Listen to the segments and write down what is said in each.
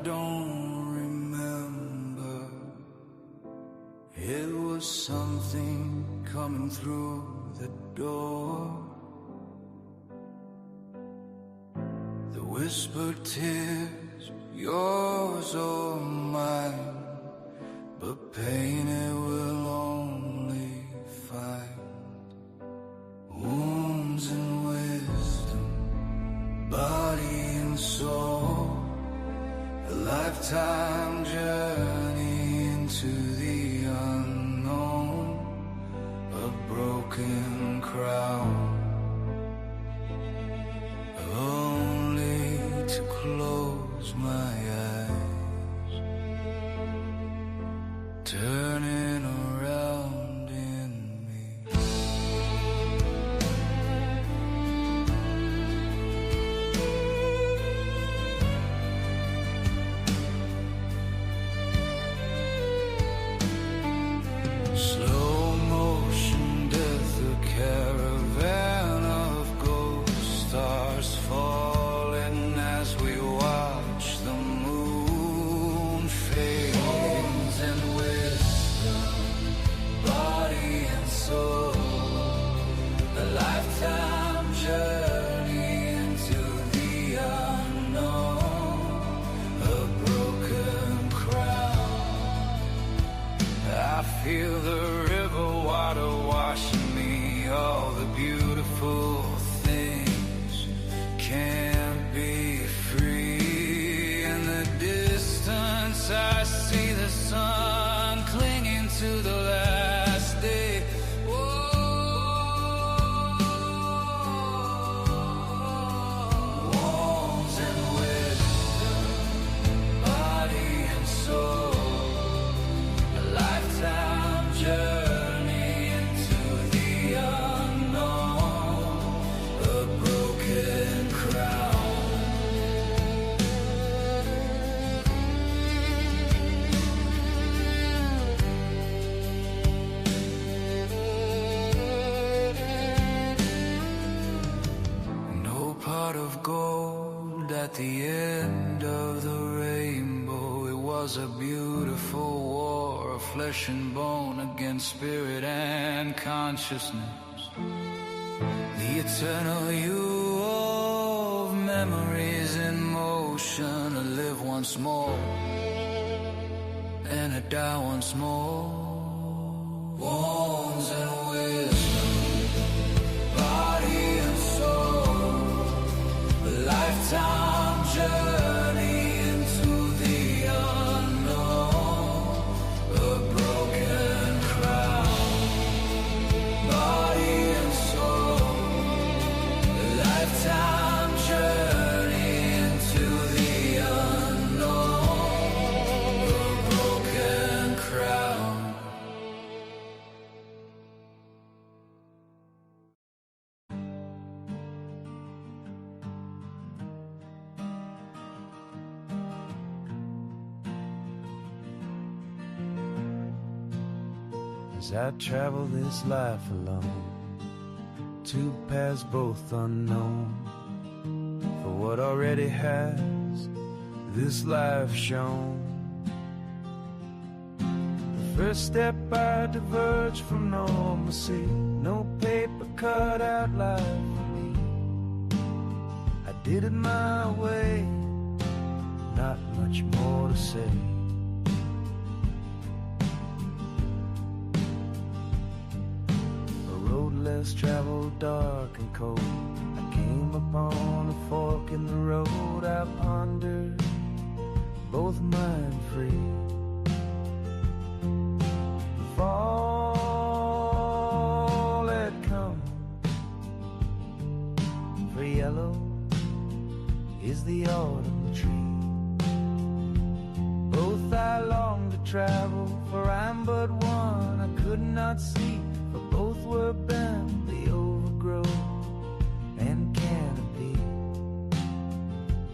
don't remember. It was something coming through the door. The whispered tears, yours or mine, but pain it will only find. Wounds and wisdom, body and soul, a lifetime journey into the unknown, a broken crown, only to close my eyes, turning around in me. Slow motion death, a caravan of ghost stars falling as we watch the moon fade. Bones and wisdom, body and soul, a lifetime journey into the unknown, a broken crown. I feel the river water washing me, all the beautiful things at the end of the rainbow. It was a beautiful war of flesh and bone against spirit and consciousness. The eternal you of memories in motion, to live once more and to die once more. Wounds and wisdom, body and soul, a lifetime journey into the unknown, a broken crown, body and soul, a lifetime journey into the unknown, a broken crown. As I travel this life alone, two paths both unknown, for what already has this life shown. The first step I diverge from normalcy, no paper cut out life for me. I did it my way, not much more to say. Less traveled, dark and cold, I came upon a fork in the road. I pondered, both mind free. The fall had come, for yellow is the autumn tree. Both I long to travel, for I'm but one. I could not see, for both were bent, the overgrowth and canopy.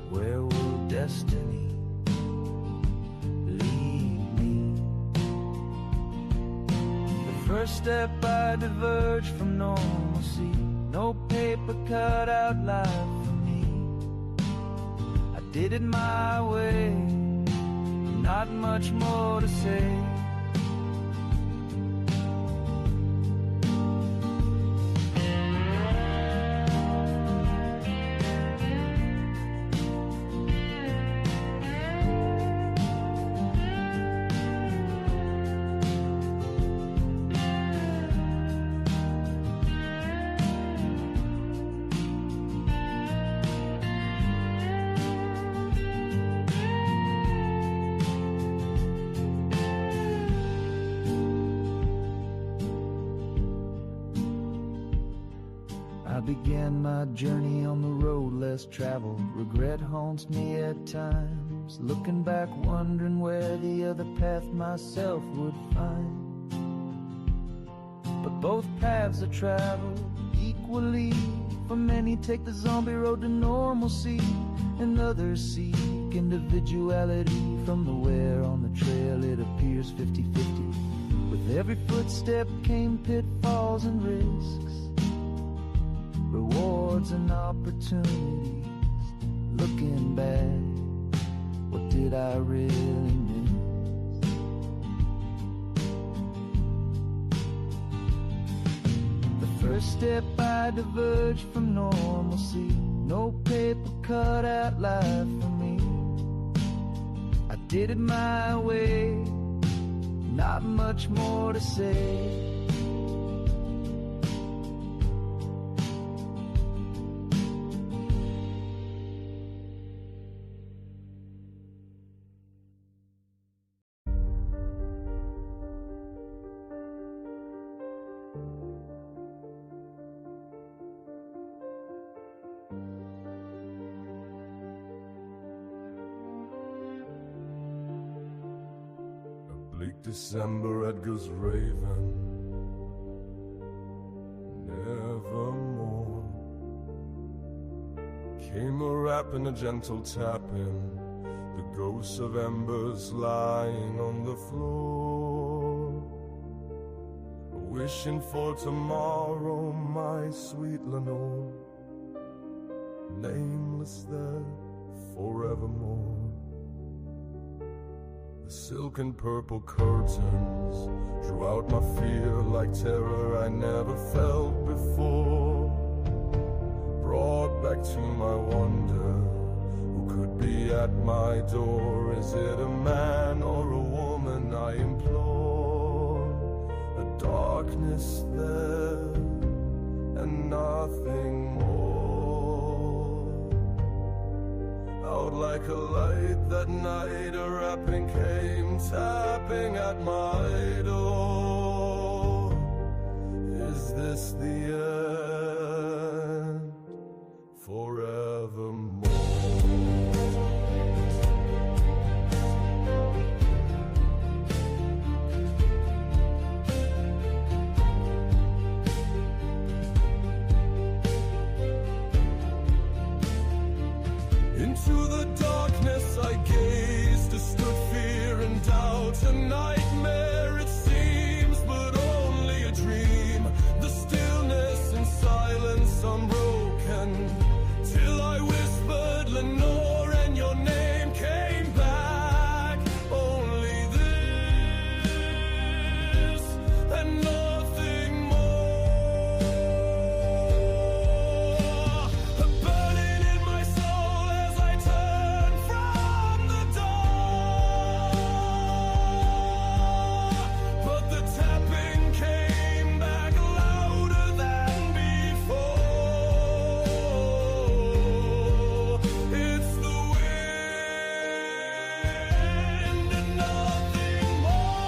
Where will destiny lead me? The first step I diverge from normalcy, no paper cut out life for me. I did it my way, not much more to say. I began my journey on the road less traveled. Regret haunts me at times, looking back wondering where the other path myself would find. But both paths are traveled equally, for many take the zombie road to normalcy, and others seek individuality. From the wear on the trail it appears 50-50. With every footstep came pitfalls and risks, rewards and opportunities. Looking back, what did I really miss? The first step I diverged from normalcy, no paper cut out life for me. I did it my way, not much more to say. Bleak December, Edgar's Raven, nevermore. Came a rap and a gentle tapping, the ghosts of embers lying on the floor. Wishing for tomorrow, my sweet Lenore, nameless there forevermore. The silk and purple curtains drew out my fear like terror I never felt before. Brought back to my wonder, who could be at my door? Is it a man or a woman I implore? A darkness there and nothing more. Out like a light that night, a rapping came tapping at my door. Is this the end? Forevermore. Into the darkness I gazed, a stood fear and doubt, a nightmare it seems, but only a dream. The stillness and silence unbroken, till I whispered Lenore and your name came back. Only this and nothing more. A burning in my soul as I turn from the door. But the tapping came back louder than before. It's the wind and nothing more.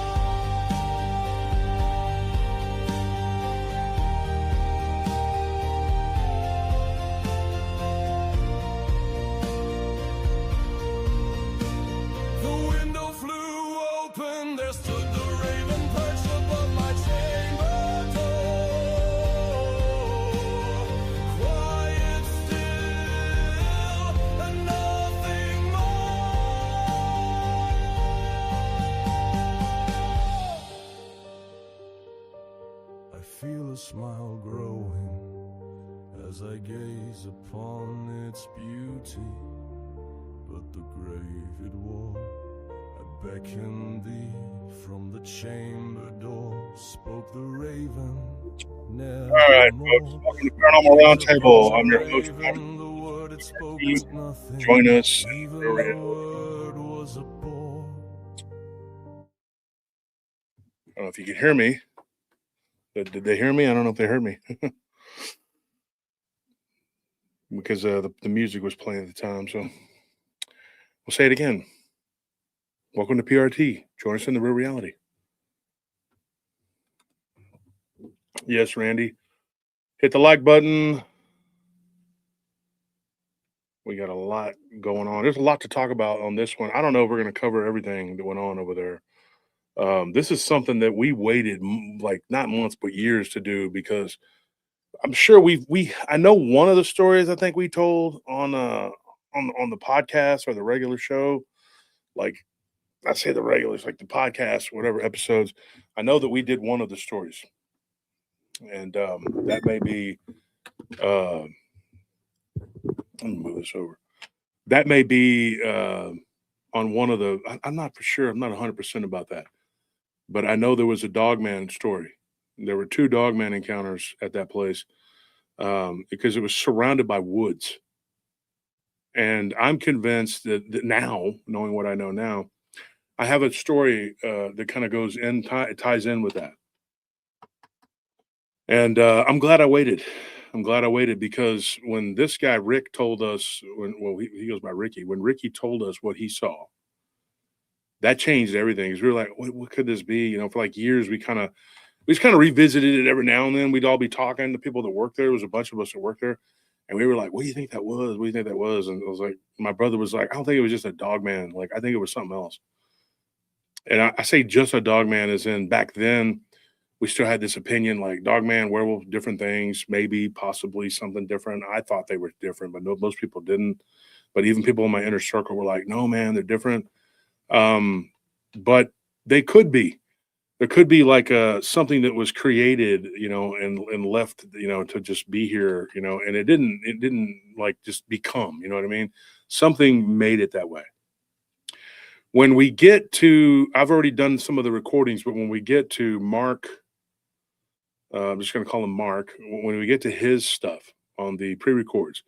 The window flew open, there stood the raven perched above my chamber door. Quiet still and nothing more. I feel a smile growing as I gaze upon its beauty, but the grave it wore. I beckoned thee from the chamber door, spoke the raven. All right, folks, welcome to Paranormal Roundtable. I'm your host, Raven, the word it spoke Steve. was nothing. Join us. Even We're the in. word was a bore. I don't know if you could hear me. Did they hear me? I don't know if they heard me. Because the music was playing at the time. So we'll say it again. Welcome to PRT. Join us in the real reality. Yes, Randy. Hit the like button. We got a lot going on. There's a lot to talk about on this one. I don't know if we're going to cover everything that went on over there. This is something that we waited like not months but years to do, because I'm sure I know one of the stories I think we told on the podcast or the regular show. Like I say the regulars, like the podcast, whatever episodes. I know that we did one of the stories, and that may be. Let me move this over. That may be on one of the. I'm not for sure. I'm not 100% about that, but I know there was a Dogman story. There were 2 Dogman encounters at that place because it was surrounded by woods. And I'm convinced that now, knowing what I know now, I have a story that kind of goes in, ties in with that. And I'm glad I waited. I'm glad I waited, because when this guy, Rick, told us, he goes by Ricky, when Ricky told us what he saw, that changed everything. Because we were like, what could this be? You know, for like years, we just kind of revisited it every now and then. We'd all be talking to people that worked there. There was a bunch of us that worked there. And we were like, what do you think that was? What do you think that was? And I was like, my brother was like, I don't think it was just a Dogman. Like, I think it was something else. And I say just a Dogman as in back then, we still had this opinion like Dogman, werewolf, different things, maybe, possibly something different. I thought they were different, but most people didn't. But even people in my inner circle were like, no, man, they're different. But they could be. There could be like something that was created, and left, to just be here, and it didn't like just become, you know what I mean? Something made it that way. When we get to, I've already done some of the recordings, but when we get to Mark, I'm just going to call him Mark. When we get to his stuff on the pre-records,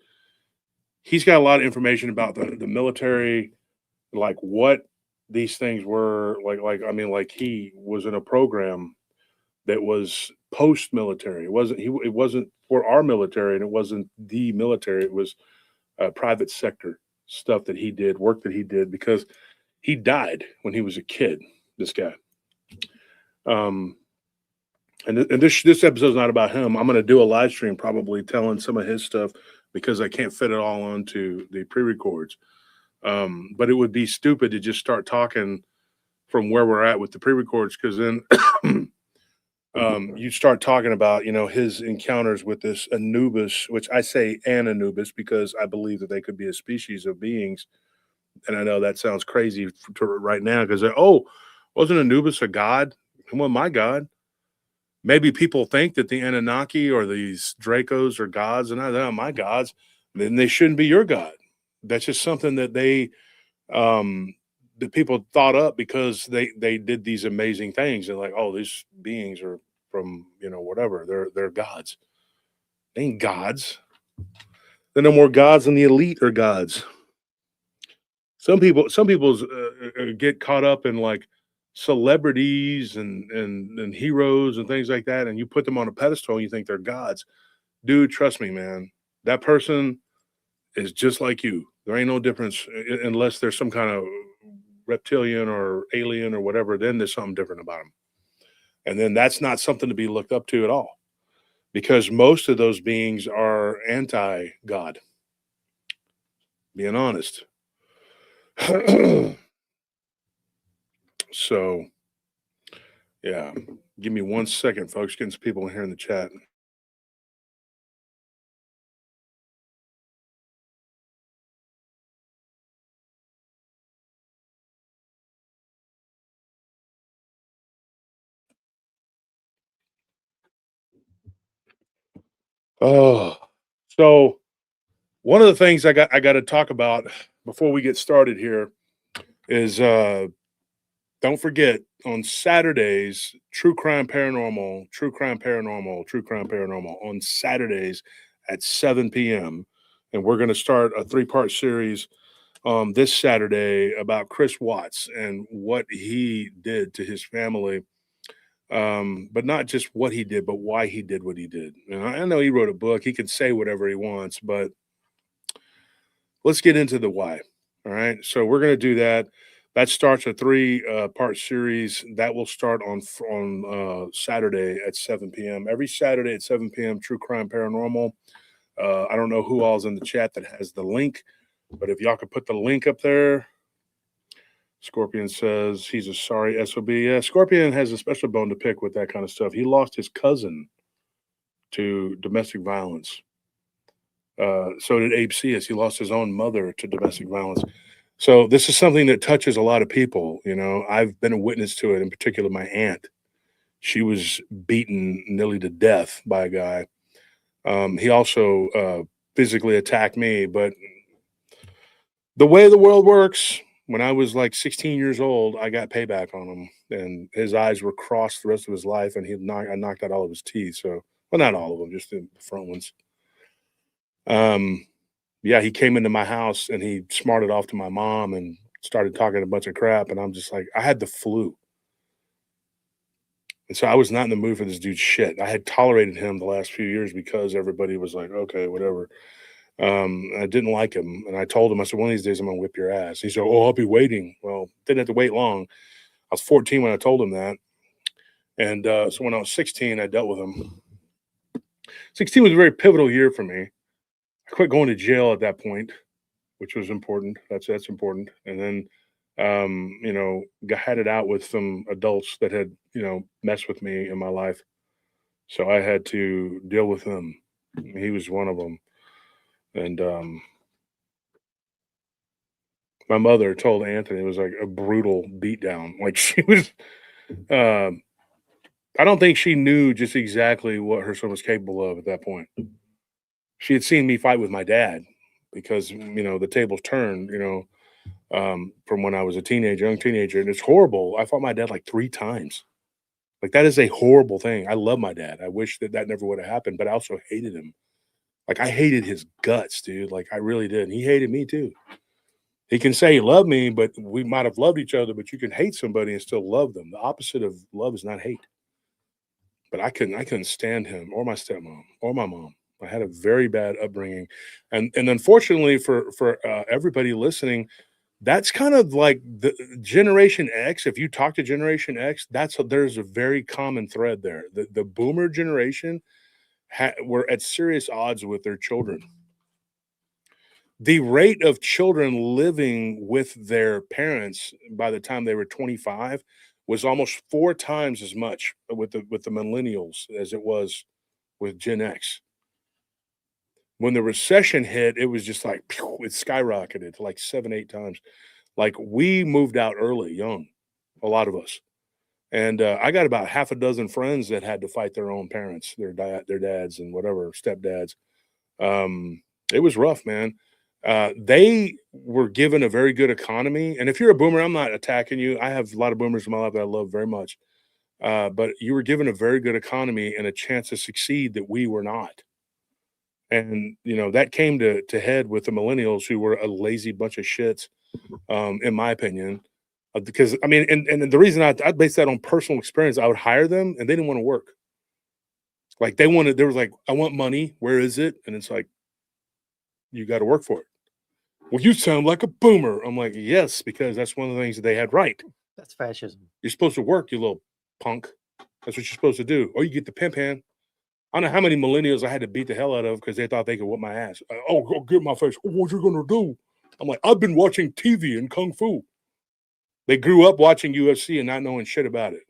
he's got a lot of information about the military, like what these things were like. I mean, like he was in a program that was post-military. It wasn't for our military, and it wasn't the military. It was private sector stuff that he did, work that he did, because he died when he was a kid. This guy. Um, and this episode's not about him. I'm going to do a live stream probably telling some of his stuff because I can't fit it all onto the pre-records. But it would be stupid to just start talking from where we're at with the pre-records, because then you start talking about, his encounters with this Anubis, which I say an Anubis because I believe that they could be a species of beings. And I know that sounds crazy right now because, wasn't Anubis a god? Well, my god. Maybe people think that the Anunnaki or these Dracos are gods, and they're not my gods. Then they shouldn't be your god. That's just something that that people thought up because they did these amazing things, and like, these beings are from whatever, they're gods. They ain't gods. They're no more gods than the elite are gods. Some people get caught up in like celebrities and heroes and things like that, and you put them on a pedestal and you think they're gods. Dude, trust me, man, that person is just like you. There ain't no difference unless there's some kind of reptilian or alien or whatever. Then there's something different about them, and then that's not something to be looked up to at all, because most of those beings are anti-God. Being honest. So, yeah, give me 1 second, folks. Getting some people in here in the chat. Oh, so one of the things I got to talk about before we get started here is don't forget on Saturdays, True Crime Paranormal, True Crime Paranormal, True Crime Paranormal on Saturdays at 7 p.m. And we're going to start a 3-part series this Saturday about Chris Watts and what he did to his family. But not just what he did, but why he did what he did. And I know he wrote a book. He can say whatever he wants, but let's get into the why. All right. So we're going to do that. That starts a 3-part series that will start on Saturday at 7 p.m. Every Saturday at 7 p.m. True Crime Paranormal. I don't know who all's in the chat that has the link, but if y'all could put the link up there. Scorpion says he's a sorry SOB. Yeah, Scorpion has a special bone to pick with that kind of stuff. He lost his cousin to domestic violence. So did Abe Cius. He lost his own mother to domestic violence. So this is something that touches a lot of people. I've been a witness to it, in particular my aunt. She was beaten nearly to death by a guy. He also physically attacked me, but the way the world works, when I was like 16 years old, I got payback on him, and his eyes were crossed the rest of his life, and I knocked out all of his teeth. So, well, not all of them, just the front ones. Yeah, he came into my house and he smarted off to my mom and started talking a bunch of crap, and I'm just like, I had the flu. And so I was not in the mood for this dude's shit. I had tolerated him the last few years because everybody was like, okay, whatever. I didn't like him, and I told him, I said, one of these days I'm gonna whip your ass. He said, I'll be waiting. Well, didn't have to wait long. I was 14 when I told him that, and so when I was 16, I dealt with him. 16 was a very pivotal year for me. I quit going to jail at that point, which was important. That's important. And then, had it out with some adults that had messed with me in my life, so I had to deal with him. He was one of them, and my mother told Anthony it was like a brutal beatdown. Like she was, I don't think she knew just exactly what her son was capable of at that point. She had seen me fight with my dad because, the tables turned, from when I was a young teenager, and it's horrible. I fought my dad like 3 times. Like, that is a horrible thing. I love my dad. I wish that never would have happened, but I also hated him. Like, I hated his guts, dude. Like, I really did. And he hated me too. He can say he loved me, but we might have loved each other, but you can hate somebody and still love them. The opposite of love is not hate. But I couldn't stand him or my stepmom or my mom. I had a very bad upbringing. And unfortunately for everybody listening, that's kind of like the Generation X. If you talk to Generation X, there's a very common thread there. The boomer generation were at serious odds with their children. The rate of children living with their parents by the time they were 25 was almost 4 times as much with the millennials as it was with Gen X. When the recession hit, it was just like it skyrocketed to like 7, 8 times. Like, we moved out early, young, a lot of us. And I got about half a dozen friends that had to fight their own parents, their dads and whatever, stepdads. It was rough, man. They were given a very good economy. And if you're a boomer, I'm not attacking you. I have a lot of boomers in my life that I love very much. But you were given a very good economy and a chance to succeed that we were not. And, that came to head with the millennials, who were a lazy bunch of shits, in my opinion. Because, I mean, and the reason I based that on personal experience, I would hire them and they didn't want to work. Like, they was like, I want money. Where is it? And it's like, you got to work for it. Well, you sound like a boomer. I'm like, yes, because that's one of the things that they had right. That's fascism. You're supposed to work, you little punk. That's what you're supposed to do. Or you get the pimp hand. I don't know how many millennials I had to beat the hell out of because they thought they could whip my ass. Oh, go get my face. Oh, what you gonna do? I'm like, I've been watching TV and Kung Fu. They grew up watching UFC and not knowing shit about it.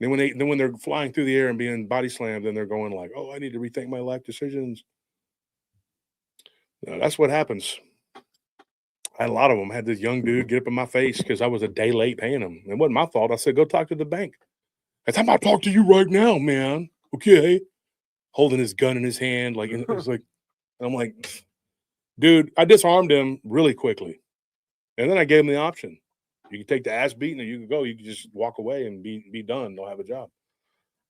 Then when they're flying through the air and being body slammed, then they're going like, oh, I need to rethink my life decisions. That's what happens. I had a lot of them. I had this young dude get up in my face because I was a day late paying him. It wasn't my fault. I said, go talk to the bank. I said, I'm about to talk to you right now, man. Okay. Holding his gun in his hand. Like, and it's like, I'm like, dude, I disarmed him really quickly. And then I gave him the option. You can take the ass beating or you can go. You can just walk away and be done. Don't have a job.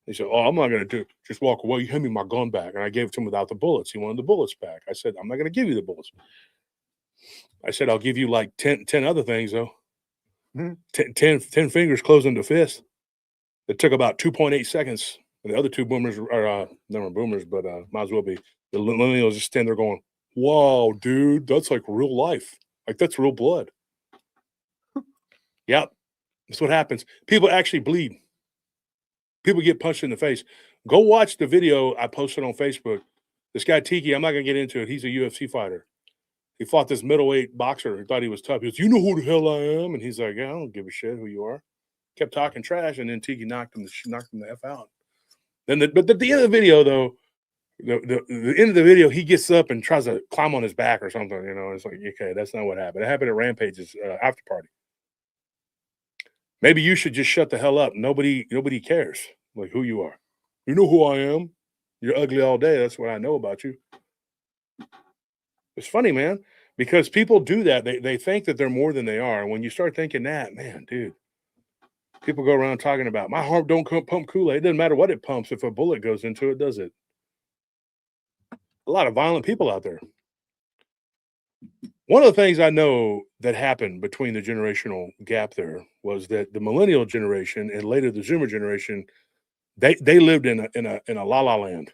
He said, oh, I'm not going to just walk away. You hand me my gun back. And I gave it to him without the bullets. He wanted the bullets back. I said, I'm not going to give you the bullets. I said, I'll give you like 10 other things, though. 10 fingers closing the fist. It took about 2.8 seconds. And the other two boomers are never boomers, but might as well be. The millennials just stand there going, wow, dude, that's like real life. Like, that's real blood. Yep. That's what happens. People actually bleed. People get punched in the face. Go watch the video I posted on Facebook. This guy, Tiki, I'm not going to get into it. He's a UFC fighter. He fought this middleweight boxer who thought he was tough. He goes, you know who the hell I am? And he's like, yeah, I don't give a shit who you are. Kept talking trash, and then Tiki knocked him the F out. But at the end of the video, though, the end of the video, he gets up and tries to climb on his back or something. It's like, okay, that's not what happened. It happened at Rampage's after party. Maybe you should just shut the hell up. Nobody cares like who you are. You know who I am. You're ugly all day. That's what I know about you. It's funny, man, because people do that. They think that they're more than they are. And when you start thinking that, man, dude, people go around talking about my heart don't pump Kool-Aid. It doesn't matter what it pumps. If a bullet goes into it, does it? A lot of violent people out there. One of the things I know that happened between the generational gap there was that the millennial generation and later the Zoomer generation, they lived in a la-la land.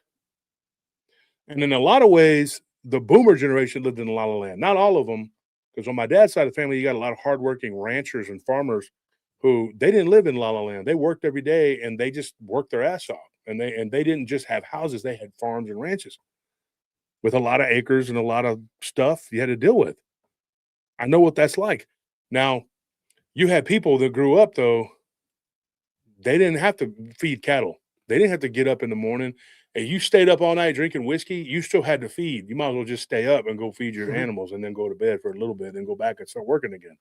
And in a lot of ways, the boomer generation lived in a la-la land. Not all of them, because on my dad's side of the family, you got a lot of hardworking ranchers and farmers who they didn't live in la-la land. They worked every day and they just worked their ass off. And they didn't just have houses, they had farms and ranches with a lot of acres and a lot of stuff you had to deal with. I know what that's like. Now, you had people that grew up, though, they didn't have to feed cattle. They didn't have to get up in the morning. And you stayed up all night drinking whiskey, you still had to feed. You might as well just stay up and go feed your animals and then go to bed for a little bit and go back and start working again.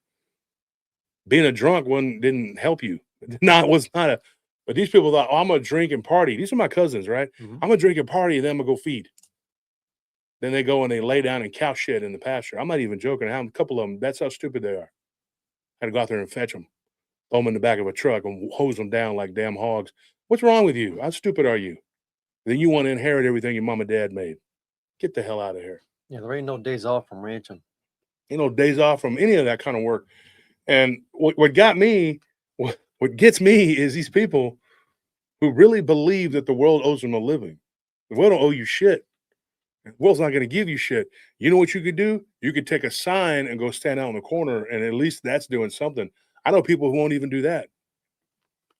Being a drunk didn't help you. Was not But these people thought, oh, I'm going to drink and party. These are my cousins, right? Mhm. I'm going to drink and party, and then I'm going to go feed. Then they go and they lay down in cow shit in the pasture. I'm not even joking. A couple of them, that's how stupid they are. I had to go out there and fetch them, throw them in the back of a truck and hose them down like damn hogs. What's wrong with you? How stupid are you? Then you want to inherit everything your mom and dad made. Get the hell out of here. Yeah, there ain't no days off from ranching. You know, days off from any of that kind of work. And what got me, what gets me is these people who really believe that the world owes them a living. The world don't owe you shit. The world's not going to give you shit. You know what you could do? You could take a sign and go stand out in the corner, and at least that's doing something. I know people who won't even do that.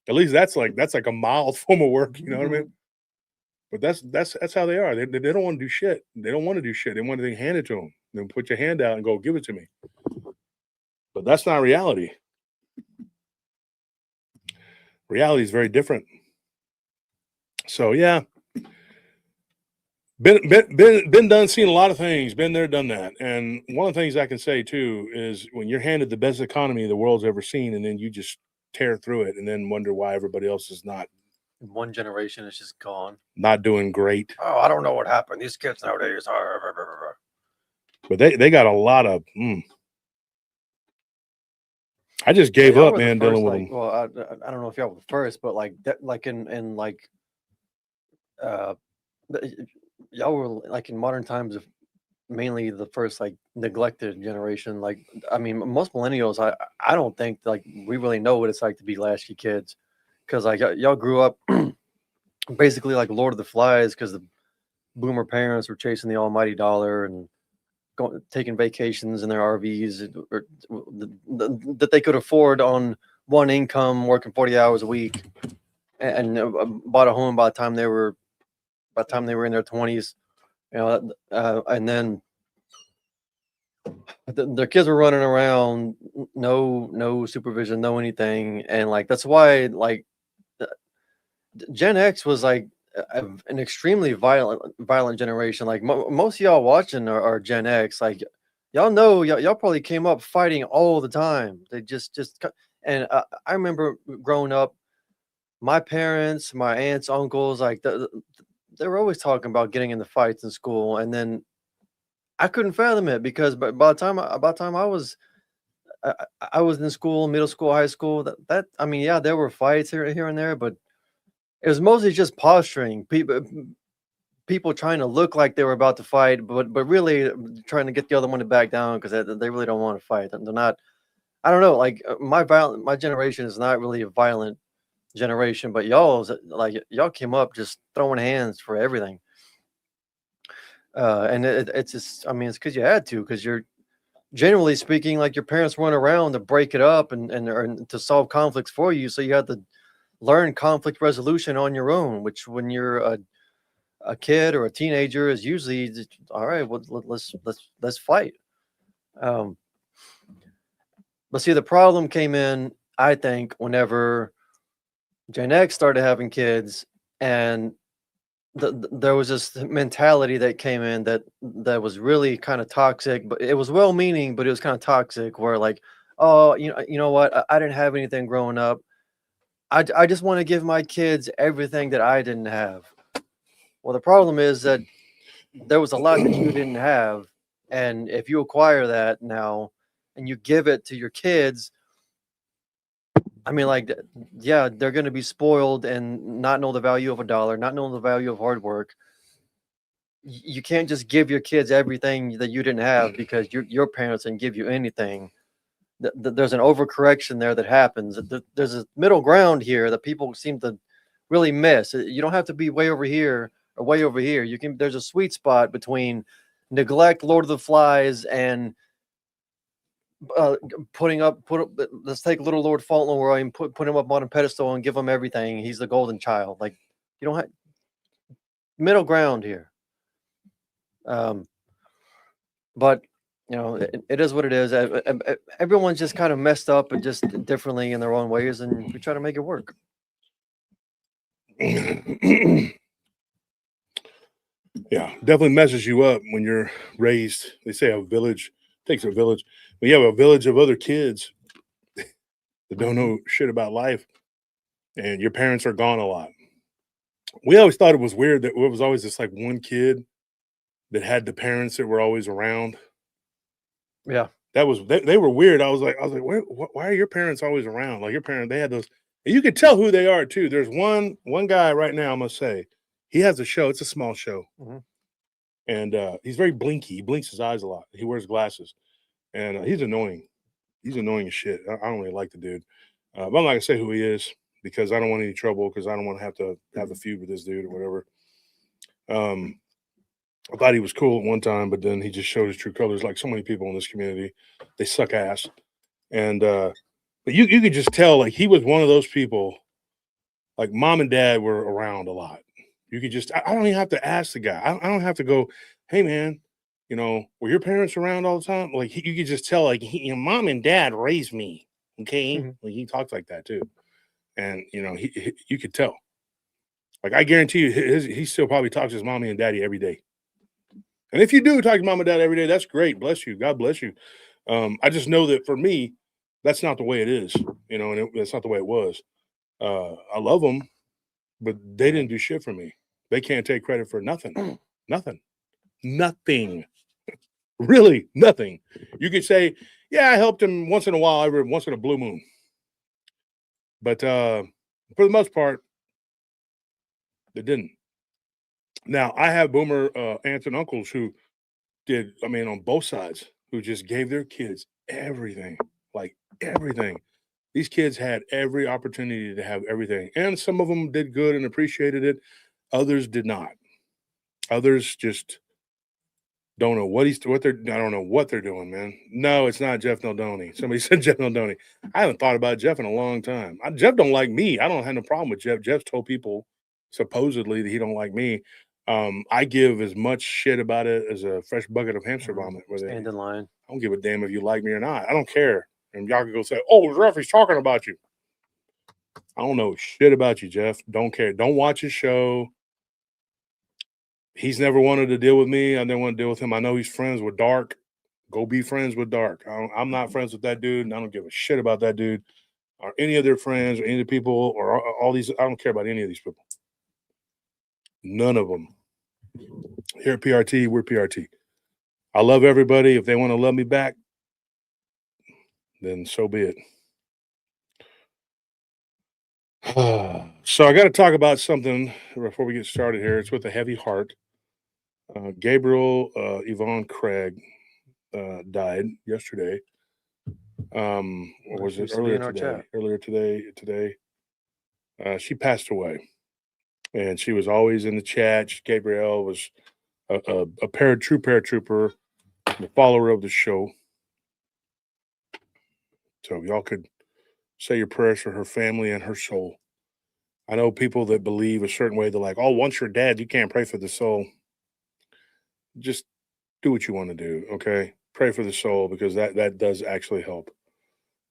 At least that's like a mild form of work. You know what I mean? But that's how they are. They don't want to do shit. They don't want to do shit. They want anything handed to them. Then put your hand out and go, give it to me. But that's not reality. Reality is very different. So yeah, been done, seen a lot of things. Been there, done that. And one of the things I can say too is when you're handed the best economy the world's ever seen, and then you just tear through it, and then wonder why everybody else is not. In one generation, it's just gone. Not doing great. Oh, I don't know what happened. These kids nowadays are. But they got a lot of. I just gave up, man, dealing with them. Well, I don't know if y'all were the first, but like that, like in like, y'all were like in modern times of mainly the first like neglected generation. Like, I mean, most millennials, I don't think like we really know what it's like to be latchkey kids, because like y'all grew up basically like Lord of the Flies, because the boomer parents were chasing the almighty dollar and taking vacations in their RVs that they could afford on one income, working 40 hours a week, and bought a home by the time they were in their 20s, you know, and then their kids were running around, no supervision, no anything, and like that's why like Gen X was like an extremely violent generation. Like most of y'all watching are Gen X. Like y'all know y'all probably came up fighting all the time. They just and I remember growing up, my parents, my aunts, uncles, like they were always talking about getting into fights in school, and then I couldn't fathom it because by the time I was in school, middle school, high school, that I mean, yeah, there were fights here and there, but it was mostly just posturing. People trying to look like they were about to fight, but really trying to get the other one to back down because they really don't want to fight. They're not. I don't know. Like my generation is not really a violent generation, but y'all came up just throwing hands for everything. And it's just, I mean, it's because you had to, because you're generally speaking, like your parents weren't around to break it up and to solve conflicts for you, so you had to learn conflict resolution on your own, which when you're a kid or a teenager is usually just, all right, well, let's fight. But see, the problem came in, I think, whenever Gen X started having kids, and there was this mentality that came in that was really kind of toxic, but it was well-meaning, but it was kind of toxic, where like, oh, you know what, I didn't have anything growing up. I just want to give my kids everything that I didn't have. Well, the problem is that there was a lot that you didn't have, and if you acquire that now and you give it to your kids, I mean, like, yeah, they're going to be spoiled and not know the value of a dollar, not know the value of hard work. You can't just give your kids everything that you didn't have because your parents didn't give you anything. There's an overcorrection there that happens. There's a middle ground here that people seem to really miss. You don't have to be way over here or way over here. There's a sweet spot between neglect Lord of the Flies and let's take little Lord Fauntleroy and put him up on a pedestal and give him everything. He's the golden child. Like, you don't have middle ground here. But you know, it is what it is. Everyone's just kind of messed up and just differently in their own ways, and we try to make it work. Yeah, definitely messes you up when you're raised. They say a village takes a village. When you have a village of other kids that don't know shit about life, and your parents are gone a lot. We always thought it was weird that it was always this like one kid that had the parents that were always around. Yeah. That was they were weird. I was like, why are your parents always around? Like your parents, they had those. And you can tell who they are too. There's one guy right now. I must say, he has a show. It's a small show, and he's very blinky. He blinks his eyes a lot. He wears glasses, and he's annoying. He's annoying as shit. I don't really like the dude. But I'm not gonna say who he is because I don't want any trouble because I don't want to have a feud with this dude or whatever. I thought he was cool at one time, but then he just showed his true colors. Like so many people in this community, they suck ass. And but you could just tell like he was one of those people. Like mom and dad were around a lot. You could just I don't even have to ask the guy. I don't have to go, hey man, were your parents around all the time? Like you could just tell like mom and dad raised me. Okay, like he talks like that too, and you could tell. Like I guarantee you, he still probably talks to his mommy and daddy every day. And if you do talk to mom and dad every day, that's great. Bless you. God bless you. I just know that for me, that's not the way it is, and that's not the way it was. I love them, but they didn't do shit for me. They can't take credit for nothing. Nothing. Really, nothing. You could say, yeah, I helped him once in a while, once in a blue moon. But for the most part, they didn't. Now, I have boomer aunts and uncles who did, on both sides, who just gave their kids everything, like everything. These kids had every opportunity to have everything. And some of them did good and appreciated it. Others did not. Others just don't know what I don't know what they're doing, man. No, it's not Jeff Naldoni. Somebody said Jeff Naldoni. I haven't thought about Jeff in a long time. Jeff don't like me. I don't have no problem with Jeff. Jeff's told people supposedly that he don't like me. I give as much shit about it as a fresh bucket of hamster vomit. Stand in line. I don't give a damn if you like me or not. I don't care. And y'all can go say, oh, Jeff, he's talking about you. I don't know shit about you, Jeff. Don't care. Don't watch his show. He's never wanted to deal with me. I never want to deal with him. I know he's friends with Dark. Go be friends with Dark. I'm not friends with that dude, and I don't give a shit about that dude or any of their friends or any of the people or all these. I don't care about any of these people. None of them. Here at PRT, we're PRT. I love everybody. If they want to love me back, then so be it. So I got to talk about something before we get started here. It's with a heavy heart. Gabriel Yvonne Craig died yesterday. Or was it earlier today? Earlier today. She passed away. And she was always in the chat. Gabrielle was a true paratrooper, the follower of the show. So y'all could say your prayers for her family and her soul. I know people that believe a certain way. They're like, oh, once you're dead, you can't pray for the soul. Just do what you want to do, okay? Pray for the soul because that does actually help.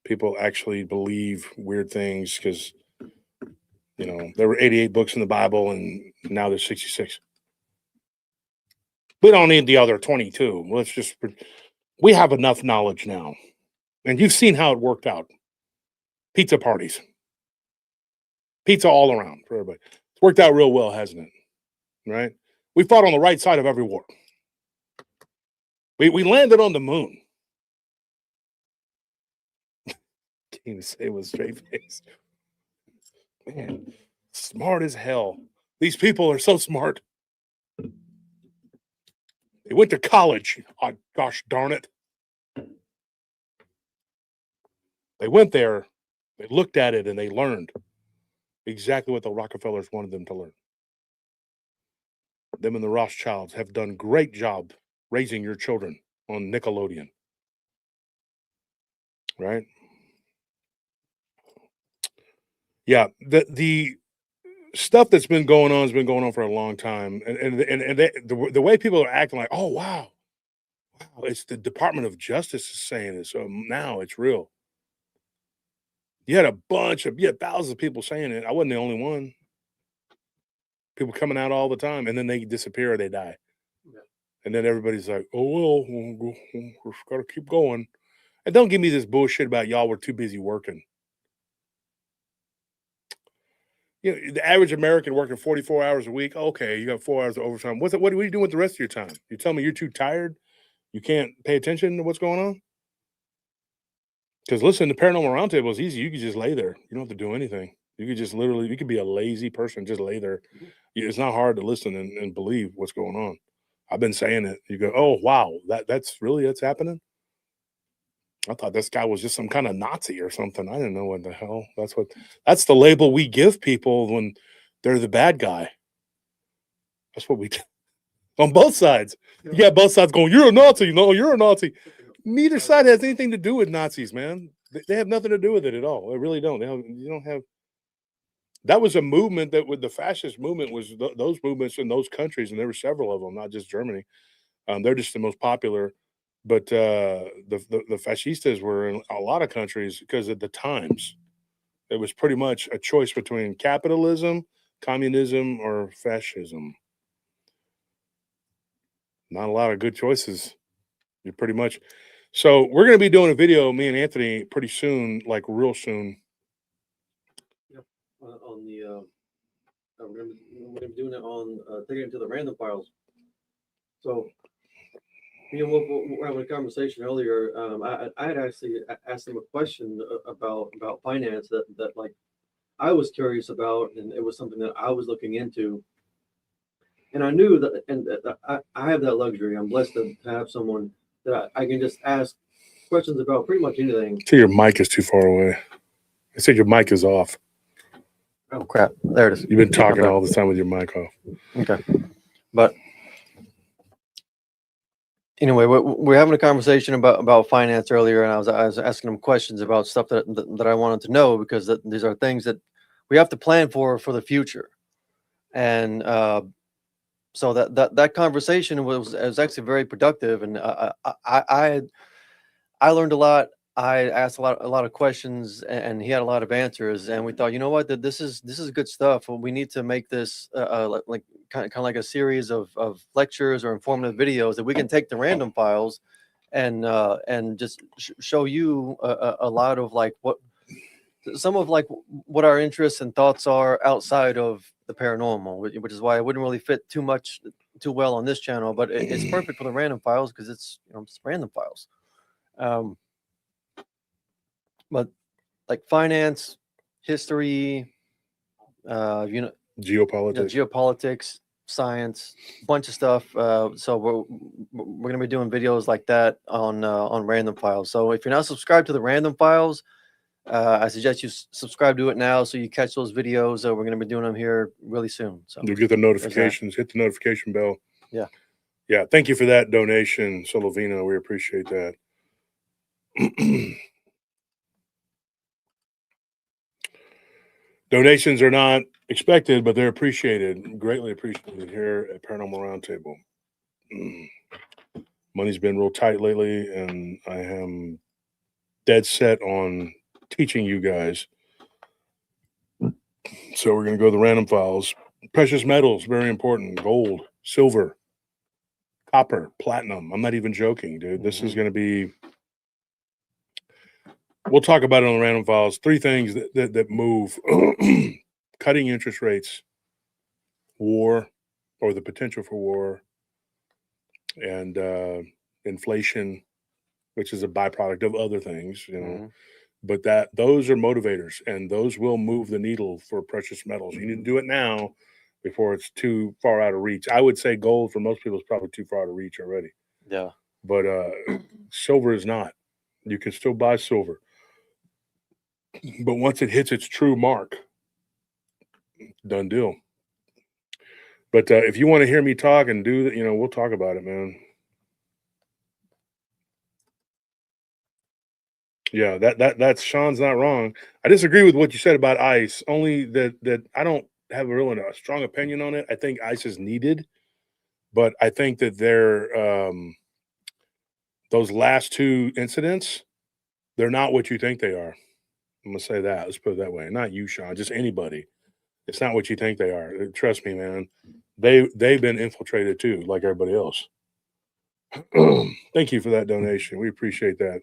People actually believe weird things because, there were 88 books in the Bible and now there's 66. We don't need the other 22. We have enough knowledge now. And you've seen how it worked out. Pizza parties. Pizza all around for everybody. It's worked out real well, hasn't it? Right? We fought on the right side of every war. We landed on the moon. Can't even say it with a straight face. Man, smart as hell. These people are so smart. They went to college. Oh, gosh darn it. They went there, they looked at it, and they learned exactly what the Rockefellers wanted them to learn. Them and the Rothschilds have done a great job raising your children on Nickelodeon. Right? Yeah, the stuff that's been going on has been going on for a long time. And the way people are acting like, oh, wow, it's the Department of Justice is saying it. So now it's real. You had thousands of people saying it. I wasn't the only one. People coming out all the time, and then they disappear or they die. Yeah. And then everybody's like, oh, well, we've got to keep going. And don't give me this bullshit about y'all were too busy working. the average American working 44 hours a week. Okay, you got 4 hours of overtime. What are you doing with the rest of your time? You tell me you're too tired? You can't pay attention to what's going on? Because listen, the paranormal roundtable is easy. You can just lay there. You don't have to do anything. You could just literally, you could be a lazy person, just lay there. It's not hard to listen and believe what's going on. I've been saying it. You go, oh wow, that's happening. I thought this guy was just some kind of Nazi or something. I didn't know what the hell. That's the label we give people when they're the bad guy. That's what we do. On both sides. You got both sides going, you're a Nazi. No, you're a Nazi. Neither side has anything to do with Nazis, man. They have nothing to do with it at all. They really don't. You don't have. That was a movement that with the fascist movement was those movements in those countries, and there were several of them, not just Germany. They're just the most popular. But the fascistas were in a lot of countries because at the times it was pretty much a choice between capitalism, communism, or fascism. Not a lot of good choices. You're pretty much. So we're going to be doing a video, me and Anthony, pretty soon, like real soon. Yep. On the we're going to be doing it on taking it to the random files. So, we're having a conversation earlier. I had actually asked him a question about finance that like I was curious about, and it was something that I was looking into. And I knew that, and I have that luxury. I'm blessed to have someone that I can just ask questions about pretty much anything. So your mic is too far away. I said your mic is off. Oh crap! There it is. You've been talking all the time with your mic off. Okay, but anyway, we're having a conversation about finance earlier, and I was asking him questions about stuff that I wanted to know because these are things that we have to plan for the future, and so that conversation was actually very productive, and I learned a lot. I asked a lot of questions, and he had a lot of answers, and we thought, you know what, that this is good stuff. We need to make this like kind of like a series of lectures or informative videos that we can take to random files, and just show you a lot of like what our interests and thoughts are outside of the paranormal, which is why it wouldn't really fit too well on this channel, but it's perfect for the random files because it's it's random files. But like finance, history, geopolitics, science, bunch of stuff. So we're gonna be doing videos like that on random files. So if you're not subscribed to the random files, I suggest you subscribe to it now so you catch those videos. We're going to be doing them here really soon. So you'll get the notifications. Hit the notification bell. Yeah. Yeah. Thank you for that donation, Solovino. We appreciate that. Donations are not expected, but they're appreciated, greatly appreciated here at Paranormal Roundtable. Money's been real tight lately, and I am dead set on teaching you guys. So we're going to go to the random files. Precious metals, very important. Gold, silver, copper, platinum. I'm not even joking, dude. This is going to be... We'll talk about it on the random files. 3 things that move. Cutting interest rates, war, or the potential for war, and inflation, which is a byproduct of other things, But those are motivators, and those will move the needle for precious metals. You need to do it now before it's too far out of reach. I would say gold for most people is probably too far out of reach already. Yeah. But silver is not. You can still buy silver. But once it hits its true mark, done deal. But if you want to hear me talk and do that, we'll talk about it, man. Yeah, that's Sean's not wrong. I disagree with what you said about ICE. Only that I don't have a strong opinion on it. I think ICE is needed, but I think that those last 2 incidents, they're not what you think they are. I'm gonna say that. Let's put it that way. Not you, Sean. Just anybody. It's not what you think they are. Trust me, man. They've been infiltrated too, like everybody else. Thank you for that donation. We appreciate that,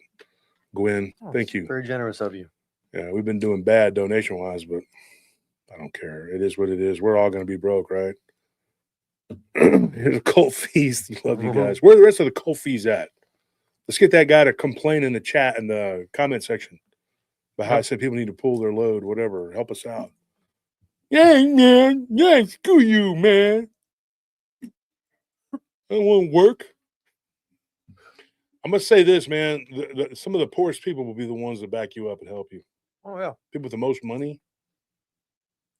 Gwen. Thank you. Very generous of you. Yeah, we've been doing bad donation-wise, but I don't care. It is what it is. We're all going to be broke, right? Here's a cult fees. Love you guys. Where are the rest of the cult fees at? Let's get that guy to complain in the chat in the comment section about how I said people need to pull their load, whatever. Help us out. Yeah, man. Yeah, screw you, man. That won't work. I'm going to say this, man. Some of the poorest people will be the ones that back you up and help you. Oh, yeah. People with the most money,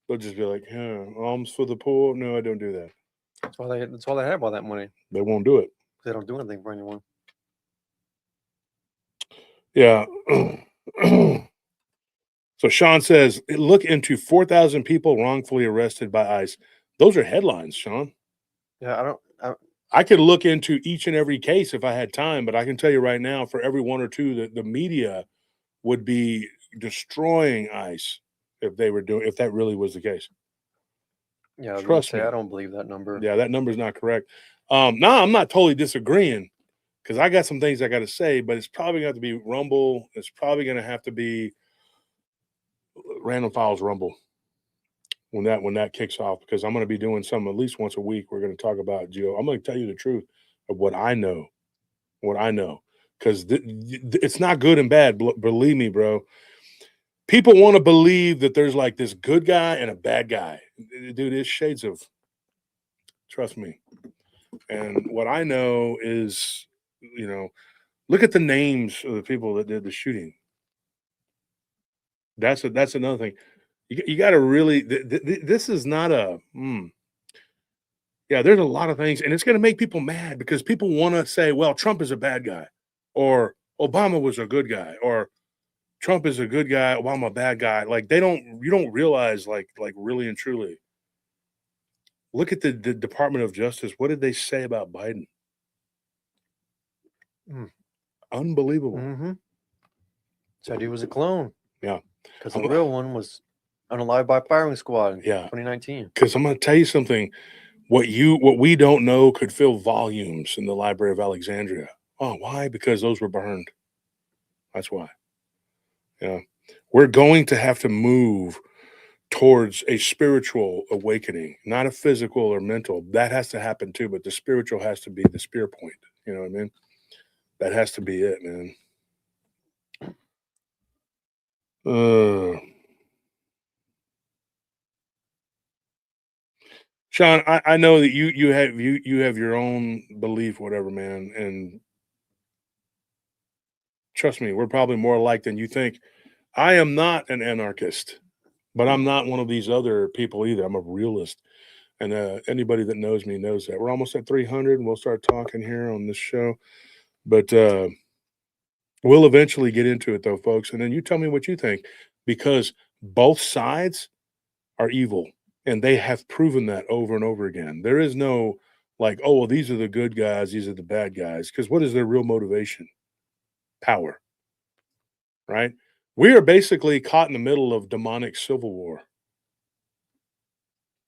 they'll just be like, yeah, alms for the poor. No, I don't do that. That's all they have all that money. They won't do it. They don't do anything for anyone. Yeah. So Sean says, look into 4,000 people wrongfully arrested by ICE. Those are headlines, Sean. Yeah, I could look into each and every case if I had time, but I can tell you right now, for every one or two, that the media would be destroying ICE if that really was the case. Yeah, Trust me. I don't believe that number. Yeah, that number is not correct. No, I'm not totally disagreeing because I got some things I got to say, but it's probably going to have to be Rumble. It's probably going to have to be Random Files Rumble when that kicks off, because I'm going to be doing some at least once a week. We're going to talk about Geo. I'm going to tell you the truth of what I know, because it's not good and bad. Believe me, bro. People want to believe that there's like this good guy and a bad guy. Dude, it's shades of, trust me. And what I know is, look at the names of the people that did the shooting. That's another thing. You got to really, this is not a, yeah, there's a lot of things, and it's going to make people mad because people want to say, well, Trump is a bad guy, or Obama was a good guy, or Trump is a good guy, Obama a bad guy. Like you don't realize like really and truly. Look at the Department of Justice. What did they say about Biden? Unbelievable. Mm-hmm. Said he was a clone. Yeah. Because the real one was unalived by firing squad in 2019. Because I'm going to tell you something. What we don't know could fill volumes in the Library of Alexandria. Oh, why? Because those were burned. That's why. Yeah. We're going to have to move towards a spiritual awakening, not a physical or mental. That has to happen too, but the spiritual has to be the spear point. You know what I mean? That has to be it, man. Sean, I know that you have your own belief, whatever, man, and trust me, we're probably more alike than you think. I am not an anarchist, but I'm not one of these other people either. I'm a realist, and anybody that knows me knows that. We're almost at 300, and we'll start talking here on this show, but we'll eventually get into it, though, folks. And then you tell me what you think, because both sides are evil. And they have proven that over and over again. There is no like, oh, well, these are the good guys, these are the bad guys. Because what is their real motivation? Power. Right? We are basically caught in the middle of demonic civil war.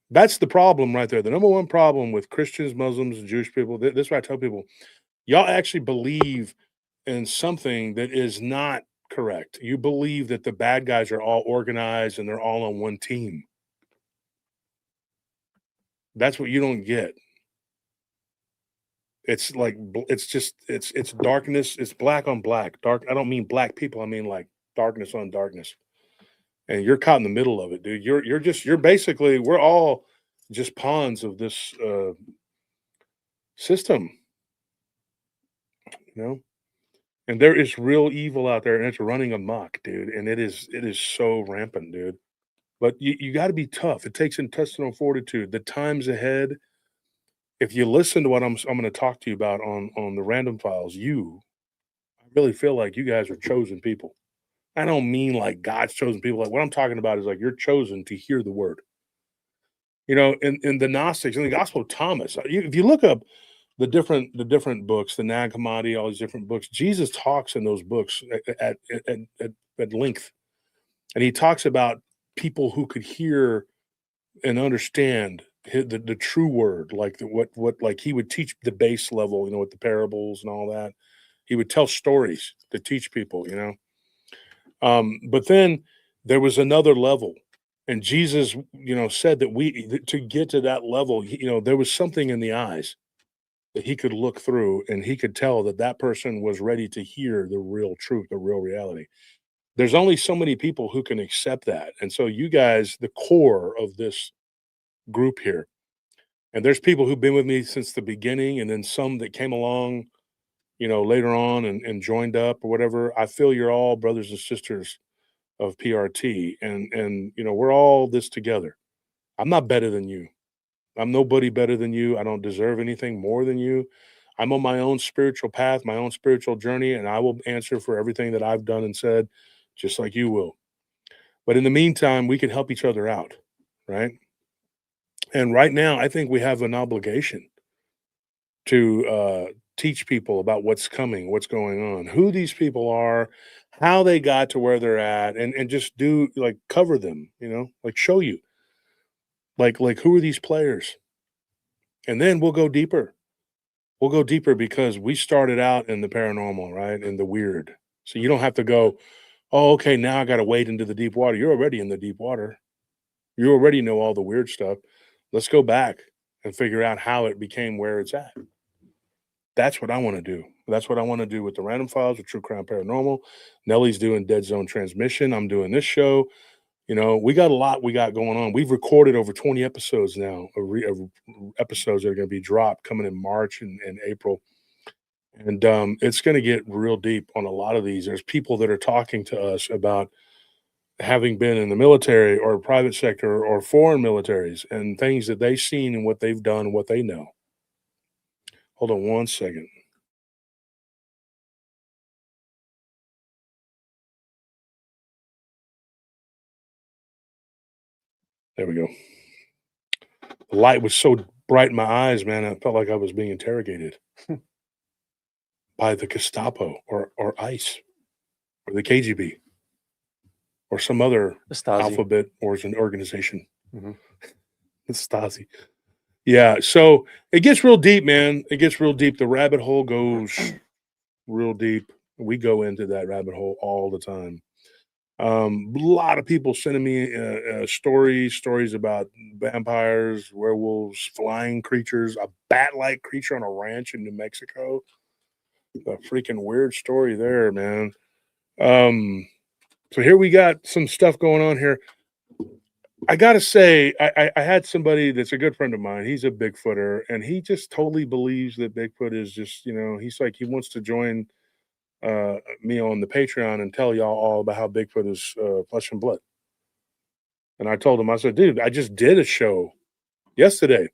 That's the problem right there. The number one problem with Christians, Muslims, Jewish people, this is what I tell people. Y'all actually believe in something that is not correct. You believe that the bad guys are all organized and they're all on one team. That's what you don't get. It's like, it's darkness. It's black on black. Dark. I don't mean black people. I mean like darkness on darkness. And you're caught in the middle of it, dude. You're basically, we're all just pawns of this system, and there is real evil out there, and it's running amok, dude. And it is so rampant, dude. But you got to be tough. It takes intestinal fortitude. The times ahead, if you listen to what I'm going to talk to you about on the Random Files, I really feel like you guys are chosen people. I don't mean like God's chosen people. Like what I'm talking about is like you're chosen to hear the word. In the Gnostics, in the Gospel of Thomas, if you look up the different books, the Nag Hammadi, all these different books, Jesus talks in those books at length, and he talks about people who could hear and understand the true word, like what like he would teach the base level, with the parables and all that. He would tell stories to teach people, but then there was another level, And Jesus, said that to get to that level, there was something in the eyes that he could look through, and he could tell that that person was ready to hear the real truth, the real reality. There's only so many people who can accept that. And so you guys, the core of this group here, and there's people who've been with me since the beginning, and then some that came along, later on and joined up or whatever. I feel you're all brothers and sisters of PRT, and we're all this together. I'm not better than you. I'm nobody better than you. I don't deserve anything more than you. I'm on my own spiritual path, my own spiritual journey, and I will answer for everything that I've done and said, just like you will. But in the meantime, we can help each other out, right? And right now, I think we have an obligation to teach people about what's coming, what's going on, who these people are, how they got to where they're at, and just do like cover them, like show you, like who are these players, and then we'll go deeper. We'll go deeper because we started out in the paranormal, right, in the weird. So you don't have to go, oh, okay, now I got to wade into the deep water. You're already in the deep water. You already know all the weird stuff. Let's go back and figure out how it became where it's at. That's what I want to do. That's what I want to do with the Random Files, with True Crime Paranormal. Nellie's doing Dead Zone Transmission. I'm doing this show. We got a lot we got going on. We've recorded over 20 episodes now, of episodes that are going to be dropped coming in March and April. And it's going to get real deep on a lot of these. There's people that are talking to us about having been in the military or private sector or foreign militaries and things that they've seen and what they've done and what they know. Hold on one second. There we go. The light was so bright in my eyes, man. I felt like I was being interrogated by the Gestapo or ICE or the KGB or some other The Stasi. alphabet or an organization. Mm-hmm. It's Stasi. Yeah. So it gets real deep, man. It gets real deep. The rabbit hole goes real deep. We go into that rabbit hole all the time. A lot of people sending me stories about vampires, werewolves, flying creatures, a bat-like creature on a ranch in New Mexico. A freaking weird story there, man. So here we got some stuff going on here. I gotta say, I had somebody that's a good friend of mine. He's a Bigfooter, and he just totally believes that Bigfoot is just, he's like, he wants to join me on the Patreon and tell y'all all about how Bigfoot is flesh and blood. And I told him, I said, dude, I just did a show yesterday,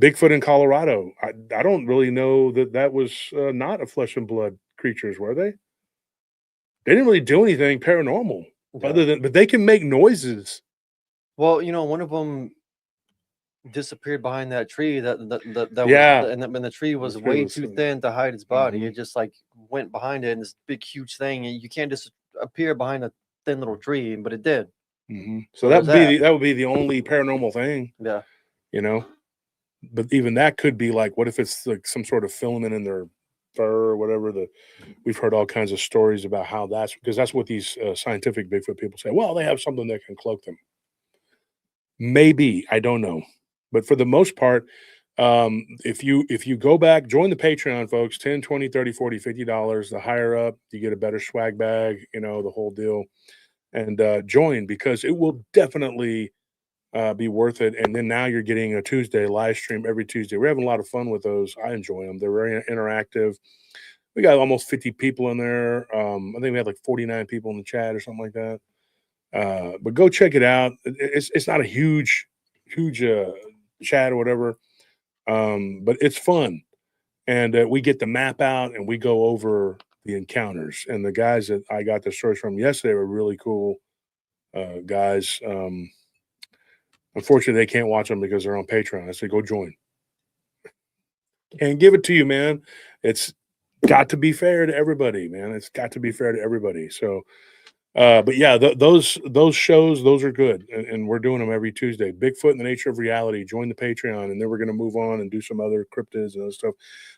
Bigfoot in Colorado. I don't really know that was not a flesh and blood creatures, were they? They didn't really do anything paranormal other than, but they can make noises. Well, one of them disappeared behind that tree. That Yeah. was, and the tree was The tree way was too so- thin to hide its body. Mhm. It just like went behind it, and this big, huge thing, and you can't just appear behind a thin little tree, but it did. So that would be the only paranormal thing, Yeah. But even that could be like, what if it's like some sort of filament in their fur or whatever? We've heard all kinds of stories about how because that's what these scientific Bigfoot people say. Well, they have something that can cloak them. Maybe, I don't know, but for the most part, if you go back, join the Patreon, folks, 10, 20, 30, 40, $50. The higher up, you get a better swag bag, the whole deal, and join, because it will definitely be worth it. And then now you're getting a Tuesday live stream every Tuesday. We're having a lot of fun with those. I enjoy them. They're very interactive. We got almost 50 people in there. I think we had like 49 people in the chat or something like that. But go check it out. It's not a huge chat or whatever, but it's fun. And we get the map out and we go over the encounters. And the guys that I got the stories from yesterday were really cool guys. Unfortunately, they can't watch them because they're on Patreon. I said, go join. And give it to you, man. It's got to be fair to everybody, man. It's got to be fair to everybody. So But yeah, those shows, those are good, and we're doing them every Tuesday. Bigfoot and the Nature of Reality. Join the Patreon, and then we're going to move on and do some other cryptids and other stuff.